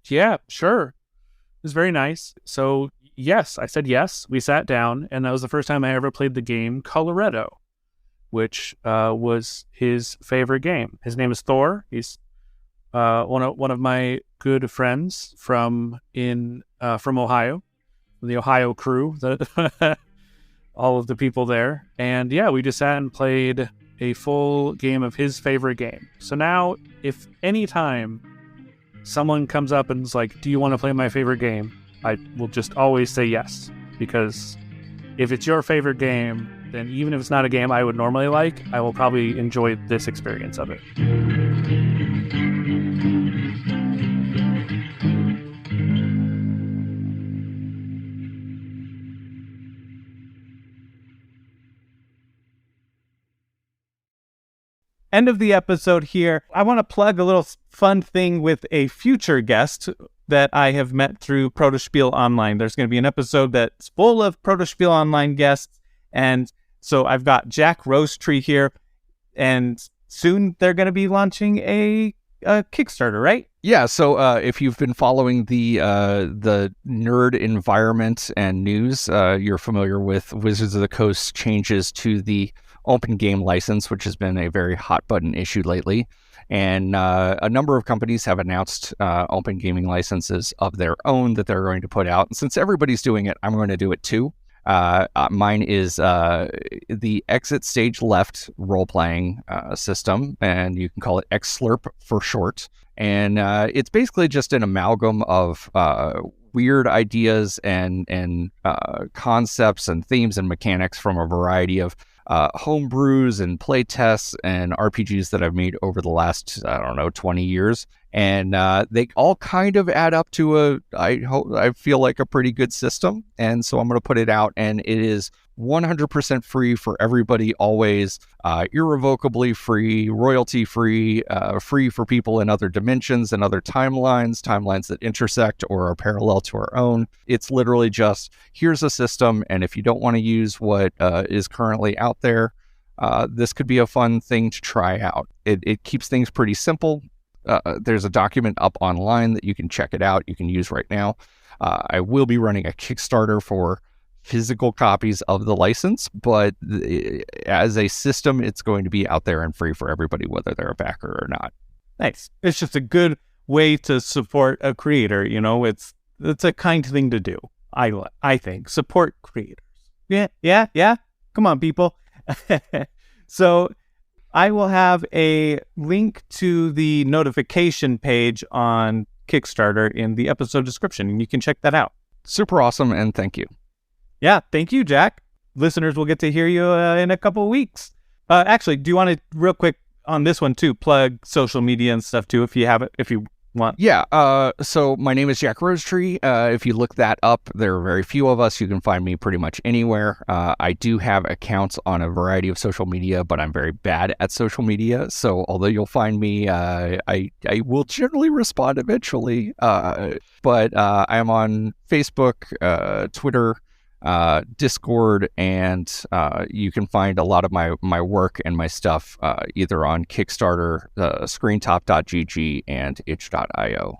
"Yeah, sure." It was very nice. So yes, I said yes. We sat down, and that was the first time I ever played the game Coloretto, which was his favorite game. His name is Thor. He's one of my good friends from Ohio. The Ohio crew, all of the people there. And yeah, we just sat and played a full game of his favorite game. So now, if any time someone comes up and is like, "Do you want to play my favorite game?" I will just always say yes. Because if it's your favorite game, then even if it's not a game I would normally like, I will probably enjoy this experience of it. End of the episode here. I want to plug a little fun thing with a future guest that I have met through Protospiel Online. There's going to be an episode that's full of Protospiel Online guests, and so I've got Jack Rosetree here, and soon they're going to be launching a Kickstarter, right? Yeah, so if you've been following the nerd environment and news, you're familiar with Wizards of the Coast changes to the open game license, which has been a very hot button issue lately. And a number of companies have announced open gaming licenses of their own that they're going to put out. And since everybody's doing it, I'm going to do it too. Mine is the Exit Stage Left role-playing system, and you can call it X-Slurp for short. And it's basically just an amalgam of weird ideas and concepts and themes and mechanics from a variety of home brews and play tests and RPGs that I've made over the last, 20 years. And they all kind of add up to I feel like a pretty good system. And so I'm going to put it out, and it is 100% free for everybody, always, irrevocably free, royalty free, free for people in other dimensions and other timelines that intersect or are parallel to our own. It's literally just, here's a system, and if you don't want to use what is currently out there, this could be a fun thing to try out. It keeps things pretty simple. There's a document up online that you can check it out, you can use right now. I will be running a Kickstarter for physical copies of the license, but as a system, it's going to be out there and free for everybody, whether they're a backer or not. Nice. It's just a good way to support a creator. You know, it's a kind thing to do. I think support creators. Yeah. Come on, people. So I will have a link to the notification page on Kickstarter in the episode description, and you can check that out. Super awesome, and thank you. Yeah, thank you, Jack. Listeners will get to hear you in a couple of weeks. Actually, do you want to, real quick on this one too, plug social media and stuff too, if you want? Yeah, so my name is Jack Rosetree. If you look that up, there are very few of us. You can find me pretty much anywhere. I do have accounts on a variety of social media, but I'm very bad at social media. So although you'll find me, I will generally respond eventually. But I am on Facebook, Twitter, Discord, and you can find a lot of my work and my stuff either on Kickstarter, screentop.gg, and itch.io.